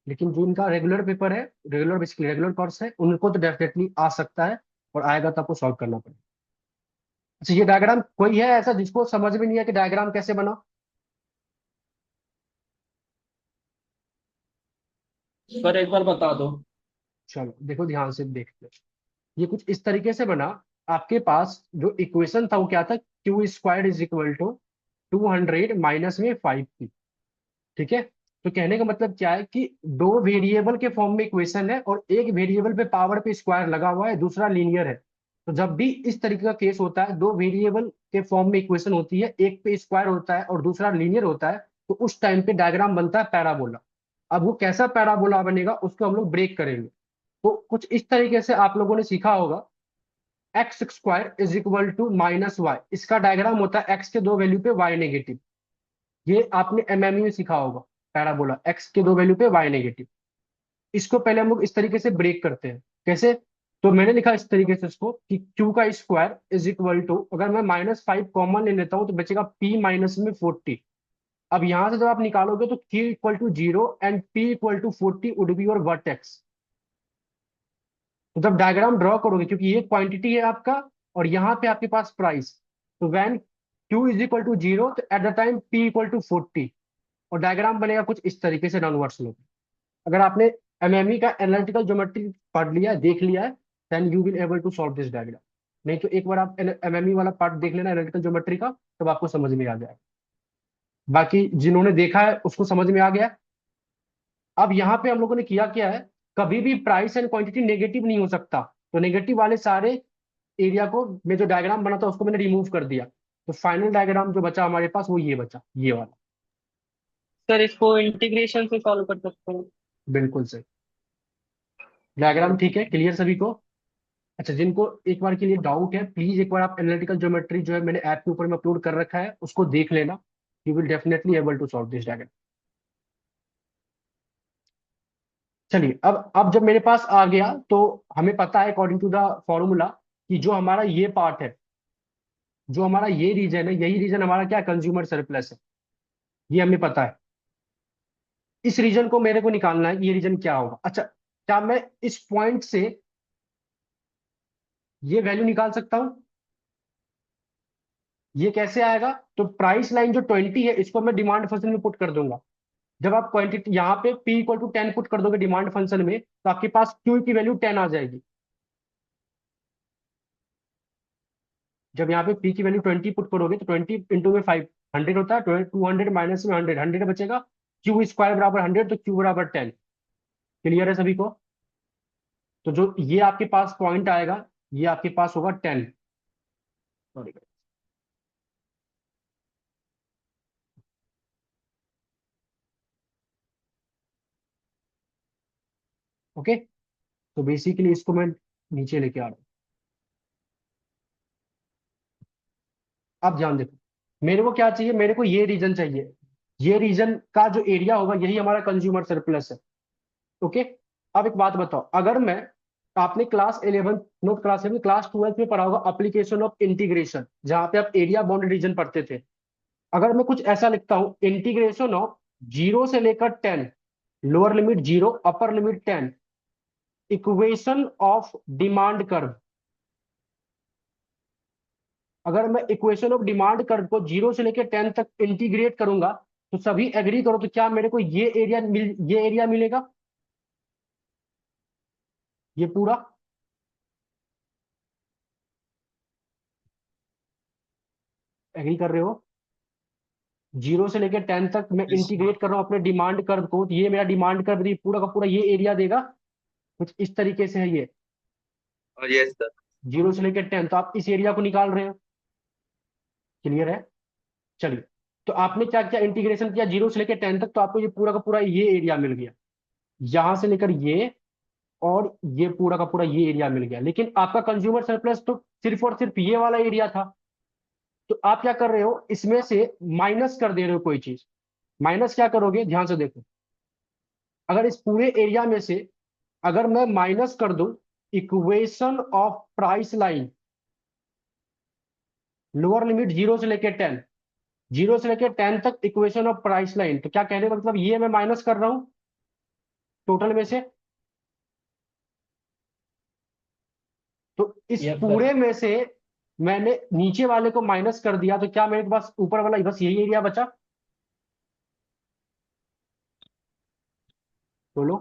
लेकिन जो इनका रेगुलर पेपर है, रेगुलर बेसिकली रेगुलर कोर्स है, उनको तो डेफिनेटली आ सकता है, और आएगा तो आपको सॉल्व करना पड़ेगा। अच्छा ये डायग्राम कोई है ऐसा जिसको समझ में नहीं है कि डायग्राम कैसे बना? सर एक बार बता दो। चलो देखो ध्यान से देखते हैं। ये कुछ इस तरीके से बना, आपके पास जो इक्वेशन था वो क्या था, Q² = 200 माइनस में 5 थी, ठीक है? तो कहने का मतलब क्या है कि दो वेरिएबल के फॉर्म में इक्वेशन है, और एक वेरिएबल पे पावर पे स्क्वायर लगा हुआ है, दूसरा लीनियर है। तो जब भी इस तरीके का केस होता है, दो वेरिएबल के फॉर्म में इक्वेशन होती है, एक पे स्क्वायर होता है और दूसरा लीनियर होता है, तो उस टाइम पे डायग्राम बनता है पैराबोला। अब वो कैसा पैराबोला बनेगा उसको हम लोग ब्रेक करेंगे। तो कुछ इस तरीके से आप लोगों ने सीखा होगा, x² = -y, इसका डायग्राम होता है x के दो वैल्यू पे y नेगेटिव। ये आपने एमएमई में सीखा होगा, पैराबोला x के दो वैल्यू पे y नेगेटिव। इसको पहले हम लोग इस तरीके से ब्रेक करते हैं, कैसे? तो मैंने लिखा इस तरीके से इसको कि Q² = अगर मैं -5 कॉमन ले लेता हूं तो बचेगा P- में 40। अब यहां से जब आप निकालोगे तो Q equal to 0 and P equal to 40 would be your vertex. तो जब डायग्राम ड्रॉ करोगे, क्योंकि ये क्वांटिटी है आपका और यहाँ पे आपके पास प्राइस, तो when Q is equal to 0 तो at the time P equal to 40, और डायग्राम बनेगा कुछ इस तरीके से डाउनवर्ड स्लोप। अगर आपने एमएमई का एनालिटिकल ज्योमेट्री पढ़ लिया है, देख लिया है, then you will able to solve this diagram. नहीं तो एक बार आप एमएमई वाला पार्ट देख लेना एनालिटिकल ज्योमेट्री का, तब आपको समझ में आ जाएगा। बाकी जिन्होंने देखा है उसको समझ में आ गया। अब यहाँ पे हम लोगों ने किया क्या है, कभी भी प्राइस एंड क्वांटिटी नेगेटिव नहीं हो सकता, तो नेगेटिव वाले सारे एरिया को मैं जो डायग्राम बना था उसको मैंने रिमूव कर दिया। तो फाइनल डायग्राम जो बचा हमारे पास वो ये बचा, ये वाला। सर इसको इंटीग्रेशन से सॉल्व कर सकते हैं? बिल्कुल सही। डायग्राम ठीक है, क्लियर सभी को? अच्छा, जिनको एक बार के लिए डाउट है, प्लीज एक बार आप एनालिटिकल ज्योमेट्री जो है मैंने ऐप के ऊपर में अपलोड कर रखा है उसको देख लेना। You will definitely able to solve this diagram. चलिए, अब जब मेरे पास आ गया तो हमें पता है अकॉर्डिंग टू द फॉर्मूला कि जो हमारा ये पार्ट है, जो हमारा ये रीजन है, यही रीजन हमारा क्या कंज्यूमर सरप्लस है, ये हमें पता है। इस रीजन को मेरे को निकालना है कि ये रीजन क्या होगा। अच्छा, क्या मैं इस पॉइंट से ये वैल्यू निकाल सकता हूं? ये कैसे आएगा? तो प्राइस लाइन जो 20 है इसको मैं डिमांड फंक्शन में पुट कर दूंगा। जब आप क्वांटिटी यहाँ पे P इक्वल टू 10 पुट कर दोगे डिमांड फंक्शन में, तो आपके पास Q की वैल्यू 10 आ जाएगी। जब यहाँ पे P की वैल्यू 20 पुट करोगे तो 20 इंटू में 5 100 होता है, 200 माइनस में 100 100 बचेगा, Q स्क्वायर बराबर 100, तो Q बराबर 10। क्लियर है सभी को? तो जो ये आपके पास पॉइंट आएगा, ये आपके पास होगा 10। Sorry, okay. तो बेसिकली इसको मैं नीचे लेके आ रहा हूँ। अब ध्यान देखो, मेरे को क्या चाहिए, मेरे को ये रीजन चाहिए। ये रीजन का जो एरिया होगा यही हमारा कंज्यूमर सरप्लस है। ओके। अब एक बात बताओ, अगर मैं, आपने क्लास 11, नोट क्लास 11, क्लास 12 में पढ़ा होगा एप्लीकेशन ऑफ इंटीग्रेशन, जहां पे आप एरिया बाउंड रीजन पढ़ते थे। अगर मैं कुछ ऐसा लिखता हूं, इंटीग्रेशन ऑफ 0 से लेकर 10, lower limit 0 upper limit 10, equation of demand curve. अगर मैं इक्वेशन ऑफ डिमांड कर्व को 0 से लेकर 10 तक इंटीग्रेट करूंगा, तो सभी एग्री करो, तो क्या मेरे को ये एरिया मिलेगा, ये पूरा? एग्री कर रहे हो? 0 से लेकर 10 तक मैं इंटीग्रेट कर रहा हूं अपने डिमांड कर्व को, तो ये मेरा डिमांड कर्व पूरा का पूरा ये एरिया देगा। कुछ इस तरीके से है ये, यस सर। 0 से लेकर 10, तो आप इस एरिया को निकाल रहे हो। क्लियर है? चलिए, तो आपने क्या क्या इंटीग्रेशन किया 0 से लेकर 10 तक, तो आपको ये पूरा का पूरा ये एरिया मिल गया, यहां से लेकर ये, और ये पूरा का पूरा ये एरिया मिल गया। लेकिन आपका कंज्यूमर सरप्लस तो सिर्फ और सिर्फ ये वाला एरिया था। तो आप क्या कर रहे हो, इसमें से माइनस कर दे रहे हो कोई चीज। माइनस क्या करोगे, ध्यान से देखो। अगर इस पूरे एरिया में से अगर मैं माइनस कर दूं equation of price line, lower limit 0 से लेकर 10, 0 से लेकर 10 तक इक्वेशन ऑफ प्राइस लाइन, तो क्या कहने का मतलब, ये मैं माइनस कर रहा हूं टोटल में से। तो इस यस सर। पूरे में से मैंने नीचे वाले को माइनस कर दिया, तो क्या मेरे पास ऊपर वाला बस यही एरिया बचा? बोलो।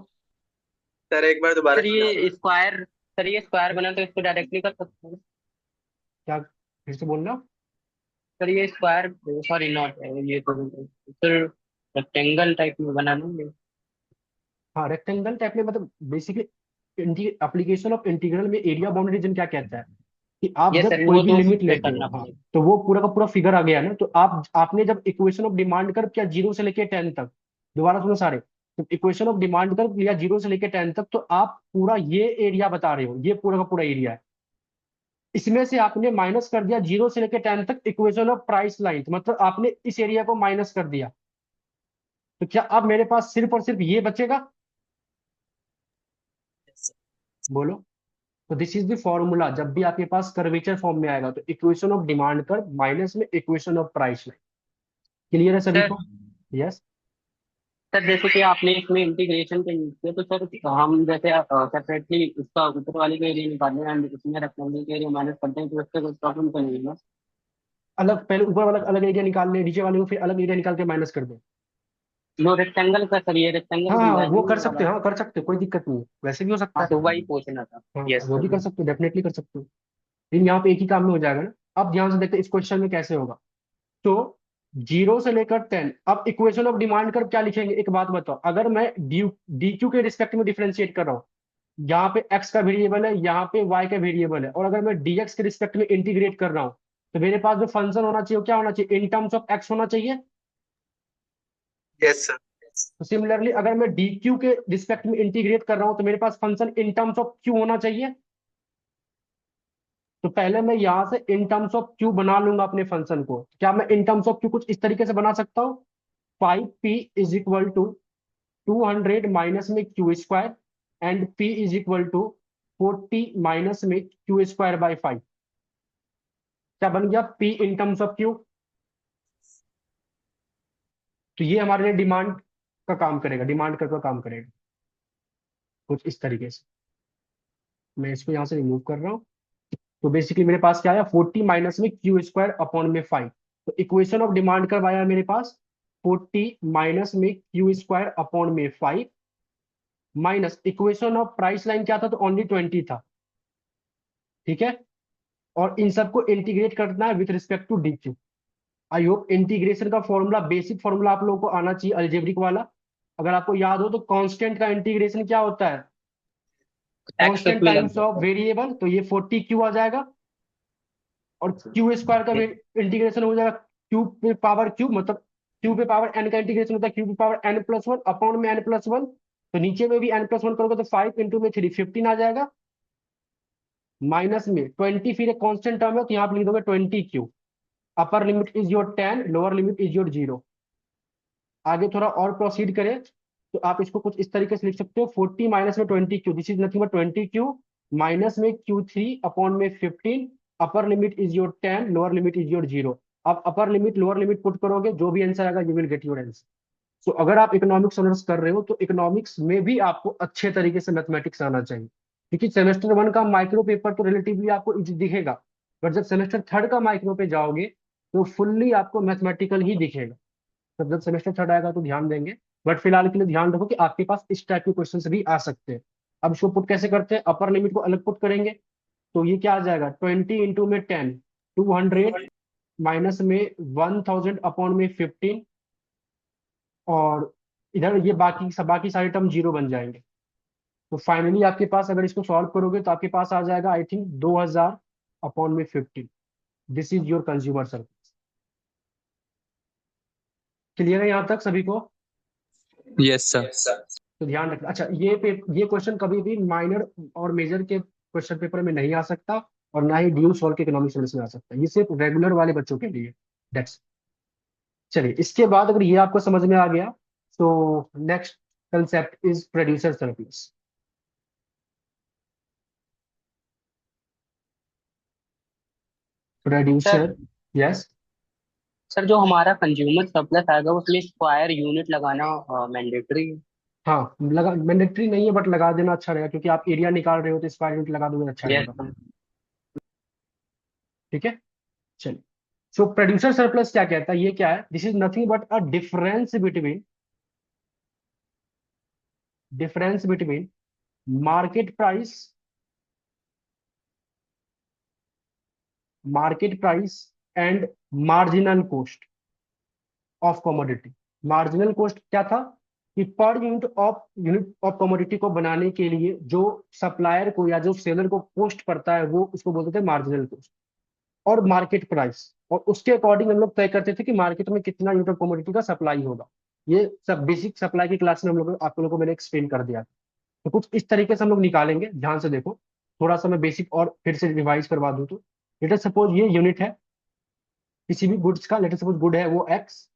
सर एक बार दोबारा सर ये स्क्वायर बना तो इसको डायरेक्टली कर सकते हैं? क्या, फिर से बोलना। सर ये स्क्वायर, सॉरी नॉट, ये तो सर रेक्टेंगल टाइप में बना लेंगे। हाँ, रेक्टेंगल टाइप में, मतलब बेसिकली एप्लीकेशन ऑफ इंटीग्रल में एरिया बाउंड रीजन क्या कहता है कि आप ये जब सर कोई वो भी तो लिमिट पे लेते हो, करना हाँ, पड़ेगा। तो वो पूरा का पूरा फिगर आ गया ना। तो आपने जब इक्वेशन ऑफ डिमांड कर्व किया 0 से लेकर 10 तक, दोबारा सुनो सारे, तो इक्वेशन ऑफ डिमांड कर्व लिया 0 से लेकर 10 तक, तो आप पूरा ये एरिया बता रहे हो, ये पूरा का पूरा एरिया है। इसमें से आपने माइनस कर दिया 0 से लेकर 10 तक इक्वेशन ऑफ प्राइस लाइन, तो मतलब आपने इस एरिया को माइनस कर दिया। तो क्या अब मेरे पास सिर्फ और सिर्फ ये बचेगा? बोलो। तो दिस इज द फॉर्मूला, जब भी आपके पास कर्वेचर फॉर्म में आएगा तो equation of demand curve minus में equation of price line. Clear है सभी सर को? यस। सर जैसे कि आपने इसमें इंटीग्रेशन के यूज किया, तो सर हम जैसे सेपरेटली उसका ऊपर वाले का एरिया निकालने हैं एंड इसमें रेक्टेंगल के एरिया माइनस करते हैं, तो उससे कोई प्रॉब्लम तो नहीं है ना? अलग, पहले ऊपर वाला अलग एरिया निकाल ले, नीचे वाले को फिर अलग एरिया निकाल के माइनस कर दे। नो रेक्टेंगल का सर, ये हाँ रेक्टेंगल बन हाँ, जाएगा वो ना कर ये सकते वाला? हैं, हाँ कर सकते हैं, कोई दिक्कत नहीं है, वैसे भी हो सकता हाँ है। तो वही पूछना था। हाँ यस वो भी कर सर। सकते हो, डेफिनेटली कर सकते हो। लेकिन यहाँ पे एक ही काम में हो जाएगा ना। अब ध्यान से देखते हैं इस क्वेश्चन में कैसे होगा। तो 0 से लेकर 10, अब इक्वेशन ऑफ डिमांड कर्व क्या लिखेंगे, एक बात बताओ, अगर मैं डी क्यू के रिस्पेक्ट में डिफरेंशिएट कर रहा हूँ, यहाँ पे एक्स का वेरिएबल है, यहाँ पे वाई का वेरिएबल है, और अगर मैं डीएक्स के रिस्पेक्ट में इंटीग्रेट कर रहा हूँ, तो मेरे पास जो फंक्शन होना चाहिए वो क्या होना चाहिए, इन टर्म्स ऑफ एक्स होना चाहिए। Yes sir. तो सिमिलरली अगर मैं डी क्यू के रिस्पेक्ट में इंटीग्रेट कर रहा हूँ, तो मेरे पास function in terms of Q होना चाहिए। तो पहले मैं यहां से इन टर्म्स ऑफ क्यू बना लूंगा अपने फंक्शन को। क्या मैं इन टर्म्स ऑफ क्यू कुछ इस तरीके से बना सकता हूँ, 5p is equal to 200 minus में Q square and p is equal to 40 minus में क्यू स्क्वायर बाई 5। क्या बन गया, p in terms of Q. तो ये हमारे लिए डिमांड का काम करेगा, डिमांड का काम करेगा कुछ इस तरीके से। मैं इसको यहां से रिमूव कर रहा हूँ। तो बेसिकली मेरे पास क्या आया, 40 माइनस में क्यू स्क्वायर अपॉन में 5। तो इक्वेशन ऑफ डिमांड कर्व आया मेरे पास 40 माइनस में क्यू स्क्वायर अपॉन में 5 minus equation of price line क्या था, तो ओनली 20 था। ठीक है। और इन सबको इंटीग्रेट करना है with respect to D Q. I hope integration का फॉर्मूला, बेसिक फॉर्मूला आप लोगों को आना चाहिए अलजेब्रिक वाला। अगर आपको याद हो तो कांस्टेंट का इंटीग्रेशन क्या होता है, x constant plus. Times of variable, तो ये 40 क्यू आ जाएगा। और क्यू स्क्वायर का इंटीग्रेशन हो जाएगा क्यू पे पावर क्यू, मतलब क्यू पे पावर एन का इंटीग्रेशन होता है क्यू पे power N plus one upon में एन प्लस वन। तो नीचे में भी एन प्लस वन करोगे तो 5 इंटू में 3 15 आ जाएगा। माइनस में 20, फिर एक कांस्टेंट टर्म है तो यहाँ पे लिख दोगे 20 Q. Upper limit is your 10, lower limit is your 0। आगे थोड़ा और प्रोसीड करें तो आप इसको कुछ इस तरीके से लिख सकते हो, 40 माइनस में 20 Q, this is nothing but 20 Q minus में Q3 अपॉन में 15। Upper limit is your 10, lower limit is your 0। आप upper limit lower limit put करोगे, जो भी आंसर आएगा you will get your answer. So अगर आप इकोनॉमिक्स ऑनर्स कर रहे हो तो इकोनॉमिक्स में भी आपको अच्छे तरीके से मैथमेटिक्स आना चाहिए, क्योंकि सेमेस्टर 1 का माइक्रो पेपर तो रिलेटिवली आपको इजी दिखेगा, बट जब सेमेस्टर 3 का माइक्रो पे जाओगे तो फुल्ली आपको मैथमेटिकल ही दिखेगा। तब जब सेमेस्टर 3 आएगा तो ध्यान देंगे। बट फिलहाल के लिए ध्यान रखो कि आपके पास इस टाइप के क्वेश्चन भी आ सकते हैं। अब इसको पुट कैसे करते हैं, अपर लिमिट को अलग पुट करेंगे, तो ये क्या आ जाएगा, 20 इंटू में 10, 200 माइनस में 1000 अपॉन में 15। और इधर ये बाकी सारे टर्म जीरो बन जाएंगे। तो फाइनली आपके पास अगर इसको सॉल्व करोगे तो आपके पास आ जाएगा आई थिंक 2000 अपॉन में 15। This is your consumer service. Clear है यहाँ तक सभी को। Yes sir. तो ध्यान रखना। अच्छा, ये क्वेश्चन कभी भी माइनर और मेजर के क्वेश्चन पेपर में नहीं आ सकता, और ना ही ड्यू सॉल्व के इकोनॉमिक्स में आ सकता, ये सिर्फ रेगुलर वाले बच्चों के लिए। दैट्स। चलिए, इसके बाद अगर ये आपको समझ में आ गया तो next concept is producer surplus. Sir producer, yes. Sir जो हमारा कंज्यूमर सरप्लस आएगा उसमें स्क्वायर यूनिट लगाना मैंडेटरी है? हाँ, लगा मैंडेटरी नहीं है, बट लगा देना अच्छा रहेगा, क्योंकि आप एरिया निकाल रहे हो तो स्क्वायर यूनिट लगा दोगे अच्छा यस रहेगा। सर। ठीक है। चलिए, सो प्रोड्यूसर सरप्लस क्या कहता है, ये क्या है, this is nothing but a difference between market price and marginal cost of commodity. Marginal cost क्या था, कि पर यूनिट ऑफ कमोडिटी को बनाने के लिए जो सप्लायर को या जो सेलर को कॉस्ट पड़ता है वो उसको बोलते थे मार्जिनल कॉस्ट। और मार्केट प्राइस, और उसके अकॉर्डिंग हम लोग तय करते थे कि मार्केट में कितना यूनिट ऑफ कमोडिटी का सप्लाई होगा। ये सब बेसिक सप्लाई की क्लास में हम लोग आप लोगों को मैंने एक्सप्लेन कर दिया। तो कुछ इस तरीके से हम लोग निकालेंगे, ध्यान से देखो। थोड़ा सा मैं बेसिक और फिर से रिवाइज करवा दूं तो लेट सपोज ये यूनिट है किसी भी गुड्स का, लेट सपोज गुड है वो एक्स,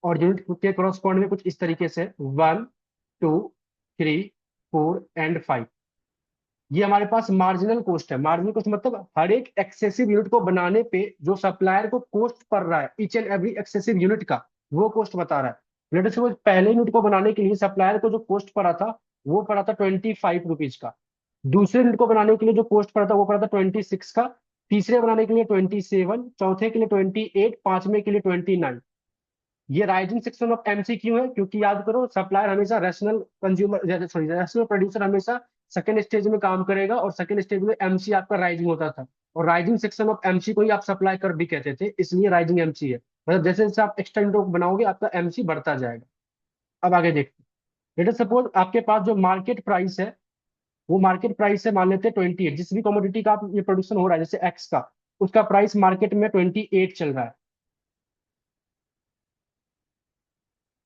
और यूनिट के करस्पॉन्ड में कुछ इस तरीके से 1 2 3 4 एंड 5। ये हमारे पास मार्जिनल कॉस्ट है। मार्जिनल कॉस्ट मतलब हर एक एक्सेसिव यूनिट को बनाने पे जो सप्लायर को कॉस्ट पड़ रहा है each and every excessive unit का, वो कॉस्ट बता रहा है। लेट अस सपोज पहले यूनिट को बनाने के लिए सप्लायर को जो कॉस्ट पड़ा था वो पड़ा था 25 रुपीज का, दूसरे यूनिट को बनाने के लिए जो कॉस्ट पड़ा था वो पड़ा था 26 का, तीसरे बनाने के लिए 27, चौथे के लिए 28, पांचवें के लिए 29। ये राइजिंग सेक्शन ऑफ एमसीक्यू है, क्योंकि याद करो सप्लायर हमेशा rational consumer sorry rational producer हमेशा सेकंड स्टेज में काम करेगा, और सेकंड स्टेज में एमसी आपका राइजिंग होता था, और राइजिंग सेक्शन ऑफ एमसी को ही आप सप्लाई कर भी कहते थे, इसलिए राइजिंग एमसी है। मतलब जैसे जैसे आप एक्सटेंड बनाओगे आपका एमसी बढ़ता जाएगा। अब आगे देखते हैं, लेट अस सपोज आपके पास जो मार्केट प्राइस है वो मार्केट प्राइस है मान लेते हैं 28, जिस भी कमोडिटी का आप ये प्रोडक्शन हो रहा है जैसे एक्स का, उसका प्राइस मार्केट में 28 चल रहा है।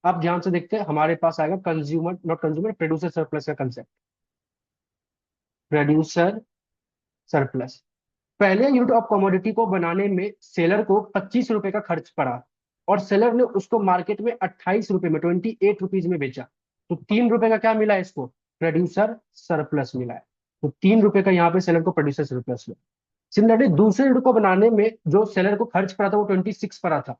आप ध्यान से देखते हैं हमारे पास आएगा consumer not consumer producer surplus का कंसेप्ट। प्रोड्यूसर सरप्लस, पहले यूनिट ऑफ कमोडिटी को बनाने में सेलर को 25 रुपए का खर्च पड़ा, और सेलर ने उसको मार्केट में 28 रुपए में 28 रुपीज में बेचा, तो 3 रुपए का क्या मिला है इसको, प्रोड्यूसर सरप्लस मिला है। तो 3 रुपए का यहाँ पे सेलर को प्रोड्यूसर सरप्लस मिला। सिमिलरली दूसरे यूनिट को बनाने में जो सेलर को खर्च पड़ा था वो 26 पड़ा था,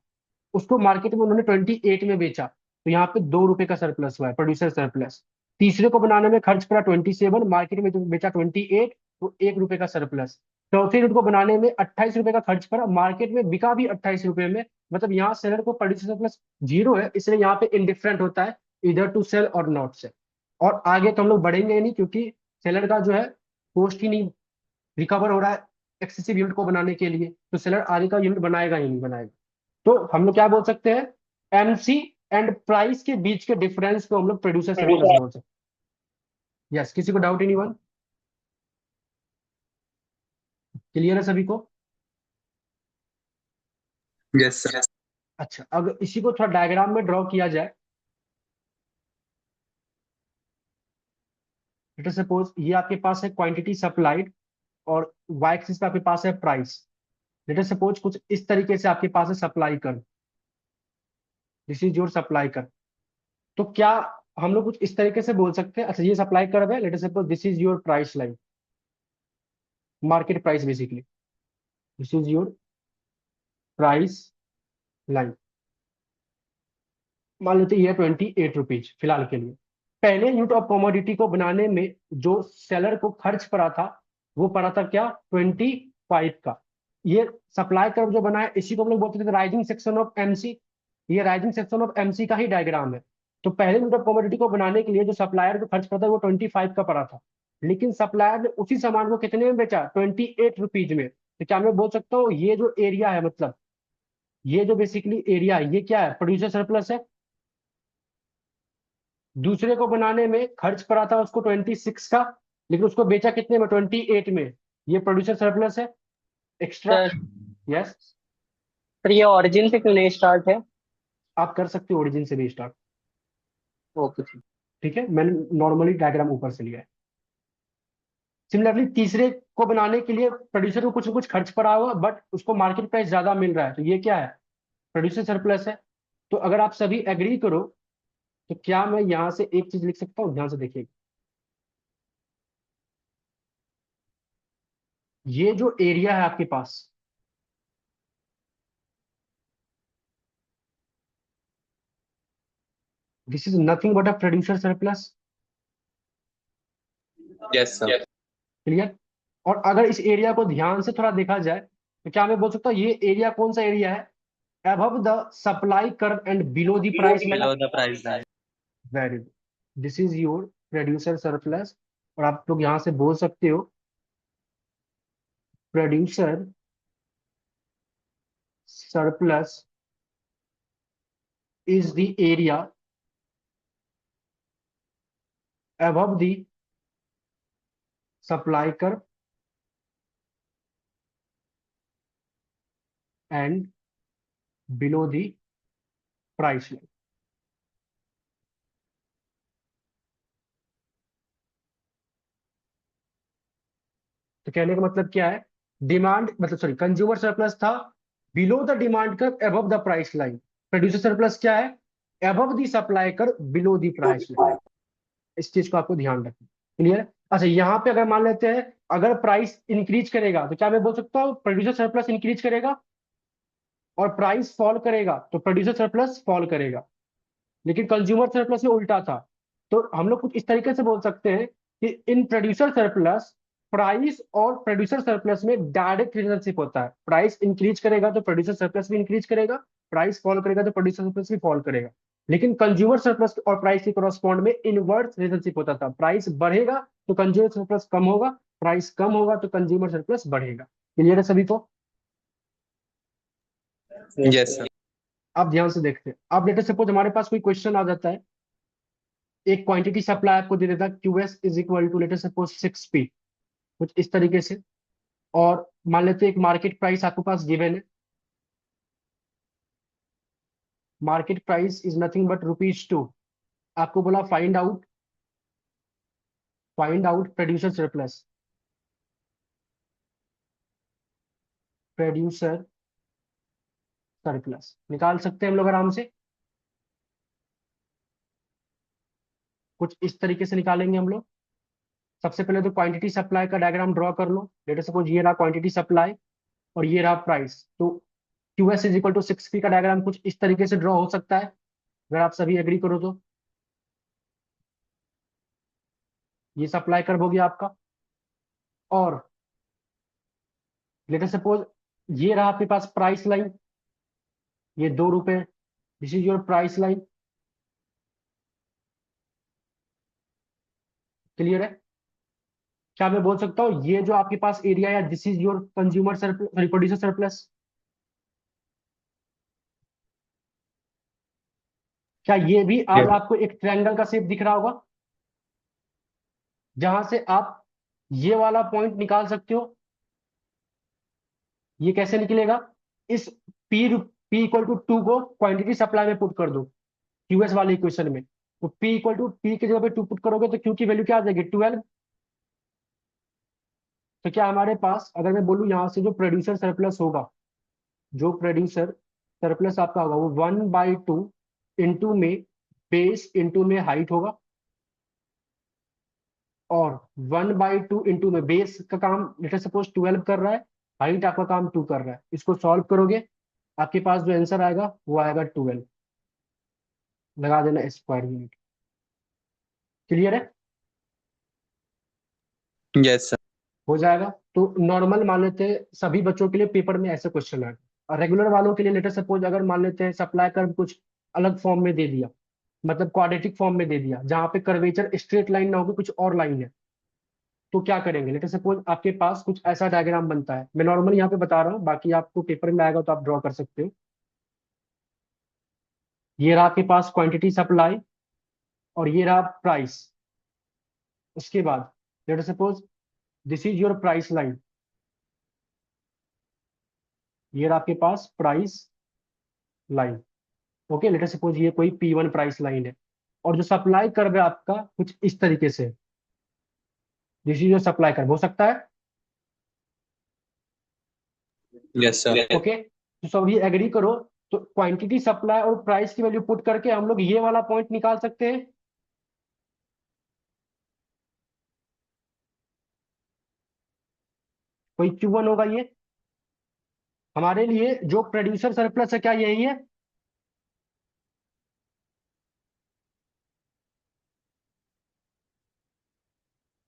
उसको मार्केट में उन्होंने 28 में बेचा, तो यहाँ पे 2 रुपए का सरप्लस हुआ है, प्रोड्यूसर सरप्लस। तीसरे को बनाने में खर्च पड़ा 27, मार्केट में जो बेचा 28, तो 1 रुपए का सरप्लस। चौथे यूनिट को बनाने में 28 रुपए का खर्च पड़ा, मार्केट में बिका भी 28 रुपए में, मतलब यहाँ सेलर को प्रोड्यूसर सरप्लस 0 है, इसलिए यहाँ पे इनडिफरेंट होता है, इधर टू सेल और नॉट सेल। और आगे तो हम लोग बढ़ेंगे ही नहीं, क्योंकि सेलर का जो है कॉस्ट ही नहीं रिकवर हो रहा है एक्सेसिव यूनिट को बनाने के लिए, तो सेलर आगे का यूनिट बनाएगा ही नहीं बनाएगा। तो हम लोग क्या बोल सकते हैं, एमसी एंड प्राइस के बीच के डिफरेंस को हम लोग प्रोड्यूसर सरप्लस बोल सकते हैं। यस, किसी को डाउट एनी वन? क्लियर है सभी को? Yes sir. अच्छा, अगर इसी को थोड़ा डायग्राम में ड्रॉ किया जाए, लेट अस सपोज ये आपके पास है क्वांटिटी सप्लाइड, और वाई एक्सिस पे आपके पास है प्राइस। लेट अस सपोज कुछ इस तरीके से आपके पास है सप्लाई कर, दिस इज योर सप्लाई कर। तो क्या हम लोग कुछ इस तरीके से बोल सकते हैं, अच्छा ये सप्लाई कर है, let us suppose this is your price line, market price basically, this is your price line, मान लेते हैं ये 28 रुपीज फिलहाल के लिए। पहले यूनिट ऑफ कमोडिटी को बनाने में जो सेलर को खर्च पड़ा था वो पड़ा था क्या, 25 का। ये सप्लाई कर्व जो बना है इसी को हम लोग बोलते थे राइजिंग सेक्शन ऑफ एमसी, ये राइजिंग सेक्शन ऑफ एमसी का ही डायग्राम है। तो पहले यूनिट ऑफ कमोडिटी को बनाने के लिए जो सप्लायर को खर्च पड़ा था वो 25 का पड़ा था, लेकिन सप्लायर ने उसी सामान को कितने में बेचा, 28 रुपीज में। तो क्या मैं बोल सकता हूँ ये जो एरिया है, मतलब ये जो बेसिकली एरिया है ये क्या है, प्रोड्यूसर सरप्लस है। दूसरे को बनाने में खर्च पड़ा था उसको 26 का, लेकिन उसको बेचा कितने में, 28 में, ये प्रोड्यूसर सरप्लस है एक्स्ट्रा। सर यस, सर ये ओरिजिन से क्यों नहीं स्टार्ट है? आप कर सकते हो ओरिजिन से भी स्टार्ट, ओके सर। ठीक है, मैंने नॉर्मली डायग्राम ऊपर से लिया है। सिमिलरली तीसरे को बनाने के लिए प्रोड्यूसर को कुछ ना कुछ खर्च पड़ा हुआ, बट उसको मार्केट प्राइस ज्यादा मिल रहा है, तो ये क्या है, प्रोड्यूसर सरप्लस है। तो अगर आप सभी एग्री करो तो क्या मैं यहां से एक चीज लिख सकता हूँ, ध्यान से देखिए, ये जो एरिया है आपके पास, this is nothing but a producer surplus. Yes sir. Clear? और अगर इस एरिया को ध्यान से थोड़ा देखा जाए तो क्या मैं बोल सकता हूँ ये एरिया कौन सा एरिया है, above the supply curve and below the price line. Below the price line. Very good, this is your producer surplus. और आप लोग यहाँ से बोल सकते हो producer surplus is the area above the supply curve and below the price line. तो कहने का मतलब क्या है, डिमांड मतलब सॉरी कंज्यूमर सरप्लस था below the demand curve above the price line, producer surplus क्या है, above the supply curve below the price line. इस चीज को आपको ध्यान रखना। क्लियर? अच्छा यहाँ पे अगर मान लेते हैं अगर प्राइस इंक्रीज करेगा तो क्या मैं बोल सकता हूँ प्रोड्यूसर सरप्लस इंक्रीज करेगा, और प्राइस फॉल करेगा तो प्रोड्यूसर सरप्लस फॉल करेगा। लेकिन कंज्यूमर सरप्लस में उल्टा था। तो हम लोग कुछ इस तरीके से बोल सकते हैं कि इन प्रोड्यूसर सरप्लस प्राइस और प्रोड्यूसर सरप्लस में डायरेक्ट रिलेशनशिप होता है। प्राइस इंक्रीज करेगा तो प्रोड्यूसर सरप्लस भी इंक्रीज करेगा, प्राइस फॉल करेगा तो प्रोड्यूसर सरप्लस भी फॉल करेगा। लेकिन कंज्यूमर सरप्लस और प्राइस के कॉरस्पॉन्ड में इनवर्स रिलेशनशिप होता था। प्राइस बढ़ेगा तो कंज्यूमर सरप्लस कम होगा, प्राइस कम होगा तो कंज्यूमर सरप्लस बढ़ेगा। क्लियर है सभी को? Yes sir. आप ध्यान से देखते हैं। अब लेटर सपोज हमारे पास कोई क्वेश्चन आ जाता है, एक क्वांटिटी सप्लाई आपको दे देता है QS is equal to later suppose 6P, कुछ इस तरीके से। और मान लेते हैं एक मार्केट प्राइस आपके पास गिवन है, market price is nothing but ₹2। आपको बोला find out producer surplus, producer surplus निकाल सकते हैं हम लोग आराम से, कुछ इस तरीके से निकालेंगे हम लोग। सबसे पहले तो क्वांटिटी सप्लाई का डायग्राम ड्रॉ कर लो। लेटर सपोज ये रहा क्वांटिटी सप्लाई और ये रहा प्राइस। तो QS is equal to 6P का डायग्राम कुछ इस तरीके से ड्रॉ हो सकता है, अगर आप सभी एग्री करो तो। ये सप्लाई कर्व हो गया आपका। और लेटर सपोज ये रहा आपके पास प्राइस लाइन, ये ₹2, this is your price line. Clear है? क्या मैं बोल सकता हूँ ये जो आपके पास एरिया है, this is your consumer surplus, sorry producer surplus. क्या ये भी आज आपको एक ट्रायंगल का शेप दिख रहा होगा, जहां से आप ये वाला पॉइंट निकाल सकते हो? ये कैसे निकलेगा? इस P इक्वल टू 2 को क्वांटिटी सप्लाई में पुट कर दो QS वाले इक्वेशन में। तो P इक्वल टू P की जगह पे 2 पुट करोगे तो Q की वैल्यू क्या आ जाएगी? 12। तो क्या हमारे पास, अगर मैं बोलूं यहां से जो प्रोड्यूसर सरप्लस होगा, जो प्रोड्यूसर सरप्लस आपका होगा वो 1/2 इंटू में बेस इंटू में हाइट होगा, और 1/2 इंटू में बेस का काम लेटर सपोज 12 कर रहा है, हाइट आपका काम 2 कर रहा है। इसको सॉल्व करोगे आपके पास जो आंसर आएगा वो आएगा 12। लगा देना स्क्वायर यूनिट। क्लियर है? Yes sir. हो जाएगा। तो नॉर्मल मान लेते हैं सभी बच्चों के लिए पेपर में ऐसे क्वेश्चन आए, और रेगुलर वालों के लिए लेटर सपोज अगर मान लेते हैं सप्लाई कर्व कुछ अलग फॉर्म में दे दिया, मतलब क्वाड्रेटिक फॉर्म में दे दिया जहां पे कर्वेचर स्ट्रेट लाइन ना होगी कुछ और लाइन है, तो क्या करेंगे? लेटर सपोज आपके पास कुछ ऐसा डायग्राम बनता है। मैं नॉर्मल यहाँ पे बता रहा हूँ, बाकी आपको पेपर में आएगा तो आप ड्रॉ कर सकते हो। ये रहा आपके पास क्वांटिटी सप्लाई और ये रहा प्राइस। उसके बाद let's suppose this is your price line, ये रहा आपके पास price line. Okay, let's suppose ये कोई P1 प्राइस लाइन है, और जो सप्लाई कर्व है आपका कुछ इस तरीके से, this is your supply curve हो सकता है। Yes sir. ओके, तो सभी एग्री करो। तो क्वांटिटी सप्लाई और प्राइस की वैल्यू पुट करके हम लोग ये वाला पॉइंट निकाल सकते हैं। कोई Q1 होगा ये हमारे लिए, जो प्रोड्यूसर सरप्लस है, क्या यही है?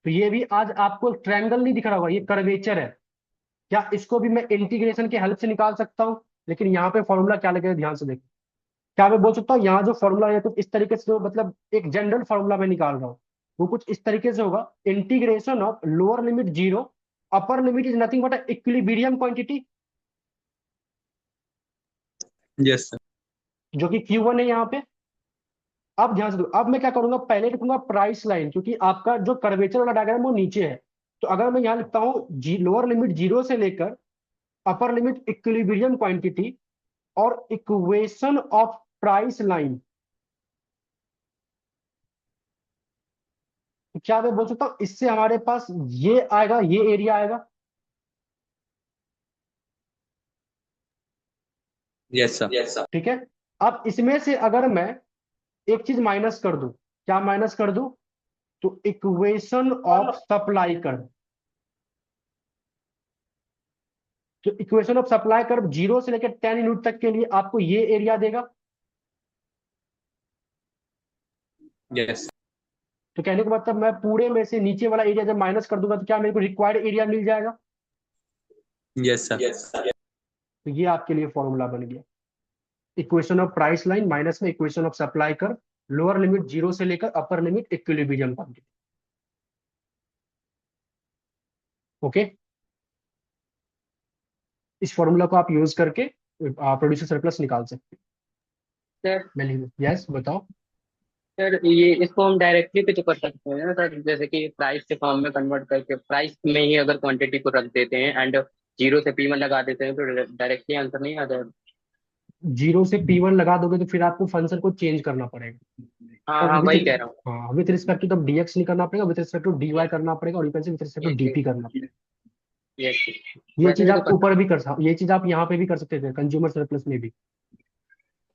तो ये भी आज आपको ट्रायंगल नहीं दिख रहा होगा, ये कर्वेचर है। क्या इसको भी मैं इंटीग्रेशन के हेल्प से निकाल सकता हूँ? लेकिन यहाँ पे फॉर्मूला क्या लगेगा ध्यान से देखो। क्या मैं बोल सकता हूँ यहाँ जो फॉर्मूला है कुछ इस तरीके से, जो मतलब एक जनरल फॉर्मूला में निकाल रहा हूँ, वो कुछ इस तरीके से होगा। Integration of lower limit 0, upper limit is nothing but equilibrium quantity, yes sir. जो कि Q1 है यहाँ पे। अब ध्यान से दो, अब मैं क्या करूंगा, पहले लिखूंगा प्राइस लाइन, क्योंकि आपका जो कर्वेचर वाला डायग्राम वो नीचे है। तो अगर मैं यहाँ लिखता हूँ लोअर लिमिट 0 से लेकर अपर लिमिट इक्विलिब्रियम क्वांटिटी और इक्वेशन ऑफ प्राइस लाइन, तो क्या मैं बोल सकता हूँ इससे हमारे पास ये आएगा, ये एरिया आएगा। Yes sir. Yes sir. ठीक है। अब इसमें से अगर मैं एक चीज माइनस कर दूं, क्या माइनस कर दूं? तो इक्वेशन ऑफ सप्लाई कर्व। तो इक्वेशन ऑफ सप्लाई कर्व 0 से लेकर 10 यूनिट तक के लिए आपको ये एरिया देगा। यस तो कहने का मतलब मैं पूरे में से नीचे वाला एरिया जब माइनस कर दूंगा तो क्या मेरे को रिक्वायर्ड एरिया मिल जाएगा। यस सर तो ये आपके लिए फॉर्मूला बन गया, equation of price line minus में इक्वेशन ऑफ सप्लाई कर, लोअर लिमिट 0 से लेकर upper limit equilibrium quantity. Okay, इस फॉर्मूला को आप यूज करके प्रोड्यूसर सरप्लस निकाल सकते सर हैं। यस बताओ। सर ये इसको हम डायरेक्टली भी तो कर सकते हैं ना सर, जैसे कि प्राइस के फॉर्म में कन्वर्ट करके प्राइस में ही अगर क्वांटिटी को रख देते हैं एंड 0 से P1 लगा देते हैं तो डायरेक्टली आंसर नहीं आ जाएगा। 0 से P1 लगा दोगे तो फिर आपको फंक्शन को चेंज करना पड़ेगा। हाँ और हाँ वही कह रहा हूँ। हाँ, with respect to the dx नहीं करना पड़ेगा, विथ रिस्पेक्ट टू dy करना पड़ेगा, और विथ रिस्पेक्ट टू dp करना पड़ेगा। यस ये वैसे चीज भी तो आप कर ऊपर भी कर सकते, ये चीज आप यहाँ पे भी कर सकते थे कंज्यूमर सरप्लस में भी।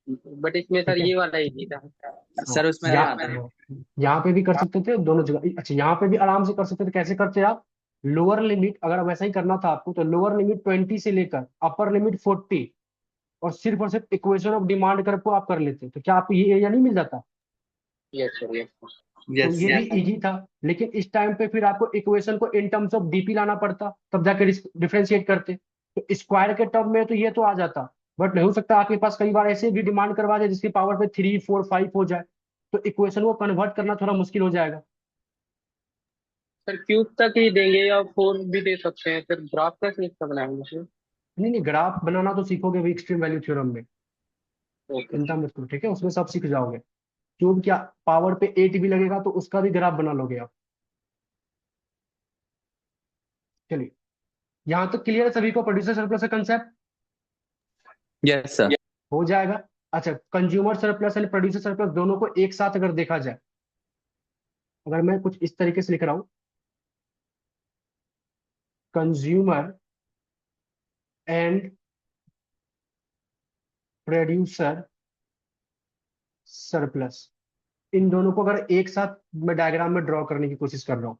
सकते, बट इसमें सर ठीक है, ये वाला ही था। सर उसमें यहाँ पे भी कर सकते थे दोनों जगह। अच्छा, यहाँ पे भी आराम से कर सकते थे। कैसे करते आप, लोअर लिमिट अगर वैसा ही करना था आपको तो लोअर लिमिट 20 से लेकर अपर लिमिट 40 और सिर्फ इक्वेशन ऑफ डिमांड कर को आप कर लेते, तो क्या आपको ये एरिया नहीं मिल जाता। यस सर यस तो ये भी इजी था, लेकिन इस टाइम पे फिर आपको इक्वेशन को इन टर्म्स ऑफ डीपी लाना पड़ता, तब जाके डिफरेंशिएट करते। तो स्क्वायर के टर्म में तो ये तो आ जाता, बट नहीं हो सकता आपके पास कई बार ऐसे भी डिमांड करवा जाए जिसकी पावर पे 3 4 5 हो जाए, तो इक्वेशन को कन्वर्ट करना थोड़ा मुश्किल हो जाएगा। सर क्यूब तक ही देंगे या 4 भी दे सकते हैं, फिर ग्राफ कैसे इसका बनाएंगे सर। नहीं नहीं, ग्राफ बनाना तो सीखोगे भी एक्सट्रीम वैल्यू थ्योरम में, ओके चिंता मत करो, ठीक है, उसमें सब सीख जाओगे। क्यूब क्या पावर पे 8 भी लगेगा तो उसका भी ग्राफ बना लोगे आप। चलिए, यहाँ तक क्लियर है सभी को प्रोड्यूसर सरप्लस का कंसेप्ट। यस सर हो जाएगा। अच्छा, consumer surplus and producer surplus दोनों को एक साथ अगर देखा जाए, अगर मैं कुछ इस तरीके से लिख रहा हूं, कंज्यूमर एंड प्रोड्यूसर सरप्लस, इन दोनों को अगर एक साथ मैं डायग्राम में ड्रॉ करने की कोशिश कर रहा हूं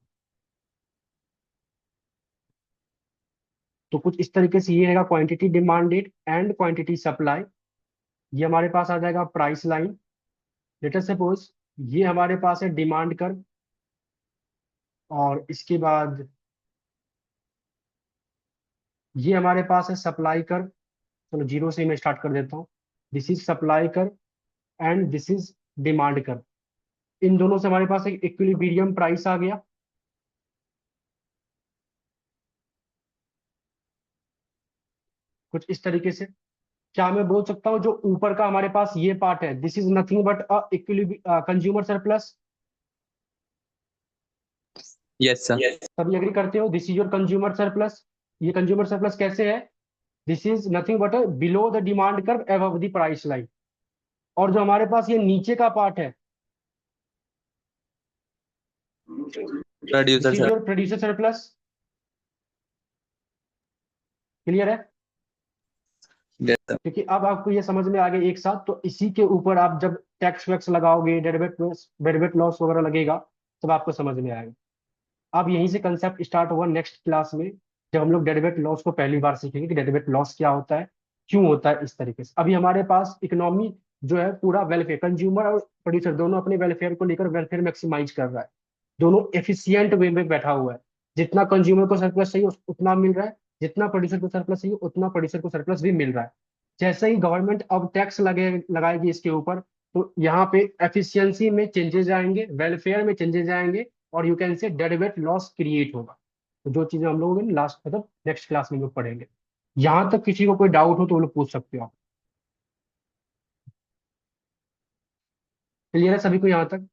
तो कुछ इस तरीके से ये रहेगा, quantity demanded and quantity supply. ये हमारे पास आ जाएगा price line. Let us suppose ये हमारे पास है डिमांड कर्व, और इसके बाद ये हमारे पास है सप्लाई कर्व। चलो 0 से ही मैं स्टार्ट कर देता हूँ। This is supply curve and this is demand curve. इन दोनों से हमारे पास एक इक्विलिब्रियम प्राइस आ गया। कुछ इस तरीके से क्या मैं बोल सकता हूँ, जो ऊपर का हमारे पास ये पार्ट है, this is nothing but a consumer surplus. Yes sir सभी एग्री करते हो, this is your consumer surplus. ये कंज्यूमर सरप्लस कैसे है, this is nothing but below the demand curve above the price line. और जो हमारे पास ये नीचे का पार्ट है, this producer is sir your producer surplus. Clear है, यस सर क्योंकि अब आपको ये समझ में आ गया एक साथ। तो इसी के ऊपर आप जब टैक्स वैक्स लगाओगे, डेरिवेट लॉस वगैरह लगेगा, तब आपको समझ में आएगा। अब यहीं से कंसेप्ट स्टार्ट होगा नेक्स्ट क्लास में, जब हम लोग डेरिवेट लॉस को पहली बार सीखेंगे कि डेरिवेट लॉस क्या होता है, क्यों होता है इस तरीके से। अभी हमारे पास इकोनॉमी जो है पूरा वेलफेयर, कंज्यूमर और प्रोड्यूसर दोनों अपने वेलफेयर को लेकर वेलफेयर मैक्सिमाइज कर रहा है, दोनों एफिशिएंट वे में बैठा हुआ है। जितना कंज्यूमर को सरप्लस चाहिए उतना मिल रहा है, जितना प्रोड्यूसर को सरप्लस चाहिए उतना प्रोड्यूसर को सरप्लस भी मिल रहा है। जैसे ही गवर्नमेंट अब टैक्स लगाएगी इसके ऊपर, तो यहाँ पे एफिशिएंसी में चेंजेस आएंगे, वेलफेयर में चेंजेस आएंगे, और यू कैन से डेरिवेट लॉस क्रिएट होगा। तो जो चीजें हम लोग लास्ट मतलब नेक्स्ट क्लास में लोग पढ़ेंगे। यहाँ तक किसी को कोई डाउट हो तो वो लोग पूछ सकते हो आप। क्लियर है सभी को यहाँ तक।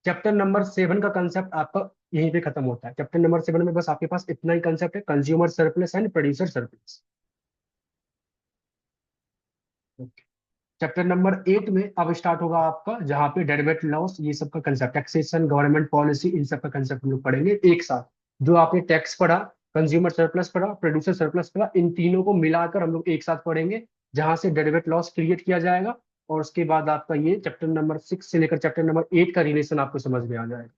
चैप्टर नंबर 7 का कंसेप्ट आपका यहीं पे खत्म होता है। चैप्टर नंबर 7 में बस आपके पास इतना ही कंसेप्ट है, consumer surplus and producer surplus. Chapter number 8 में अब स्टार्ट होगा आपका, जहाँ पे डेरिवेट लॉस ये सब का कंसेप्ट, टैक्सेशन, गवर्नमेंट पॉलिसी, इन सब का कंसेप्ट हम लोग पढ़ेंगे एक साथ। जो आपने टैक्स पढ़ा, कंज्यूमर सरप्लस पढ़ा, प्रोड्यूसर सरप्लस पढ़ा, इन तीनों को मिलाकर हम लोग एक साथ पढ़ेंगे, जहां से डेरिवेट लॉस क्रिएट किया जाएगा। और उसके बाद आपका ये चैप्टर नंबर 6 से लेकर चैप्टर नंबर 8 का रिलेशन आपको समझ में आ जाएगा।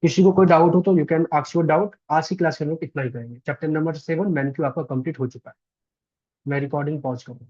किसी को कोई डाउट हो तो you can ask your doubt. आज की क्लास में हम लोग इतना ही करेंगे। चैप्टर नंबर 7 मैन क्यू आपका कंप्लीट हो चुका है। मैं रिकॉर्डिंग पॉज करूँ।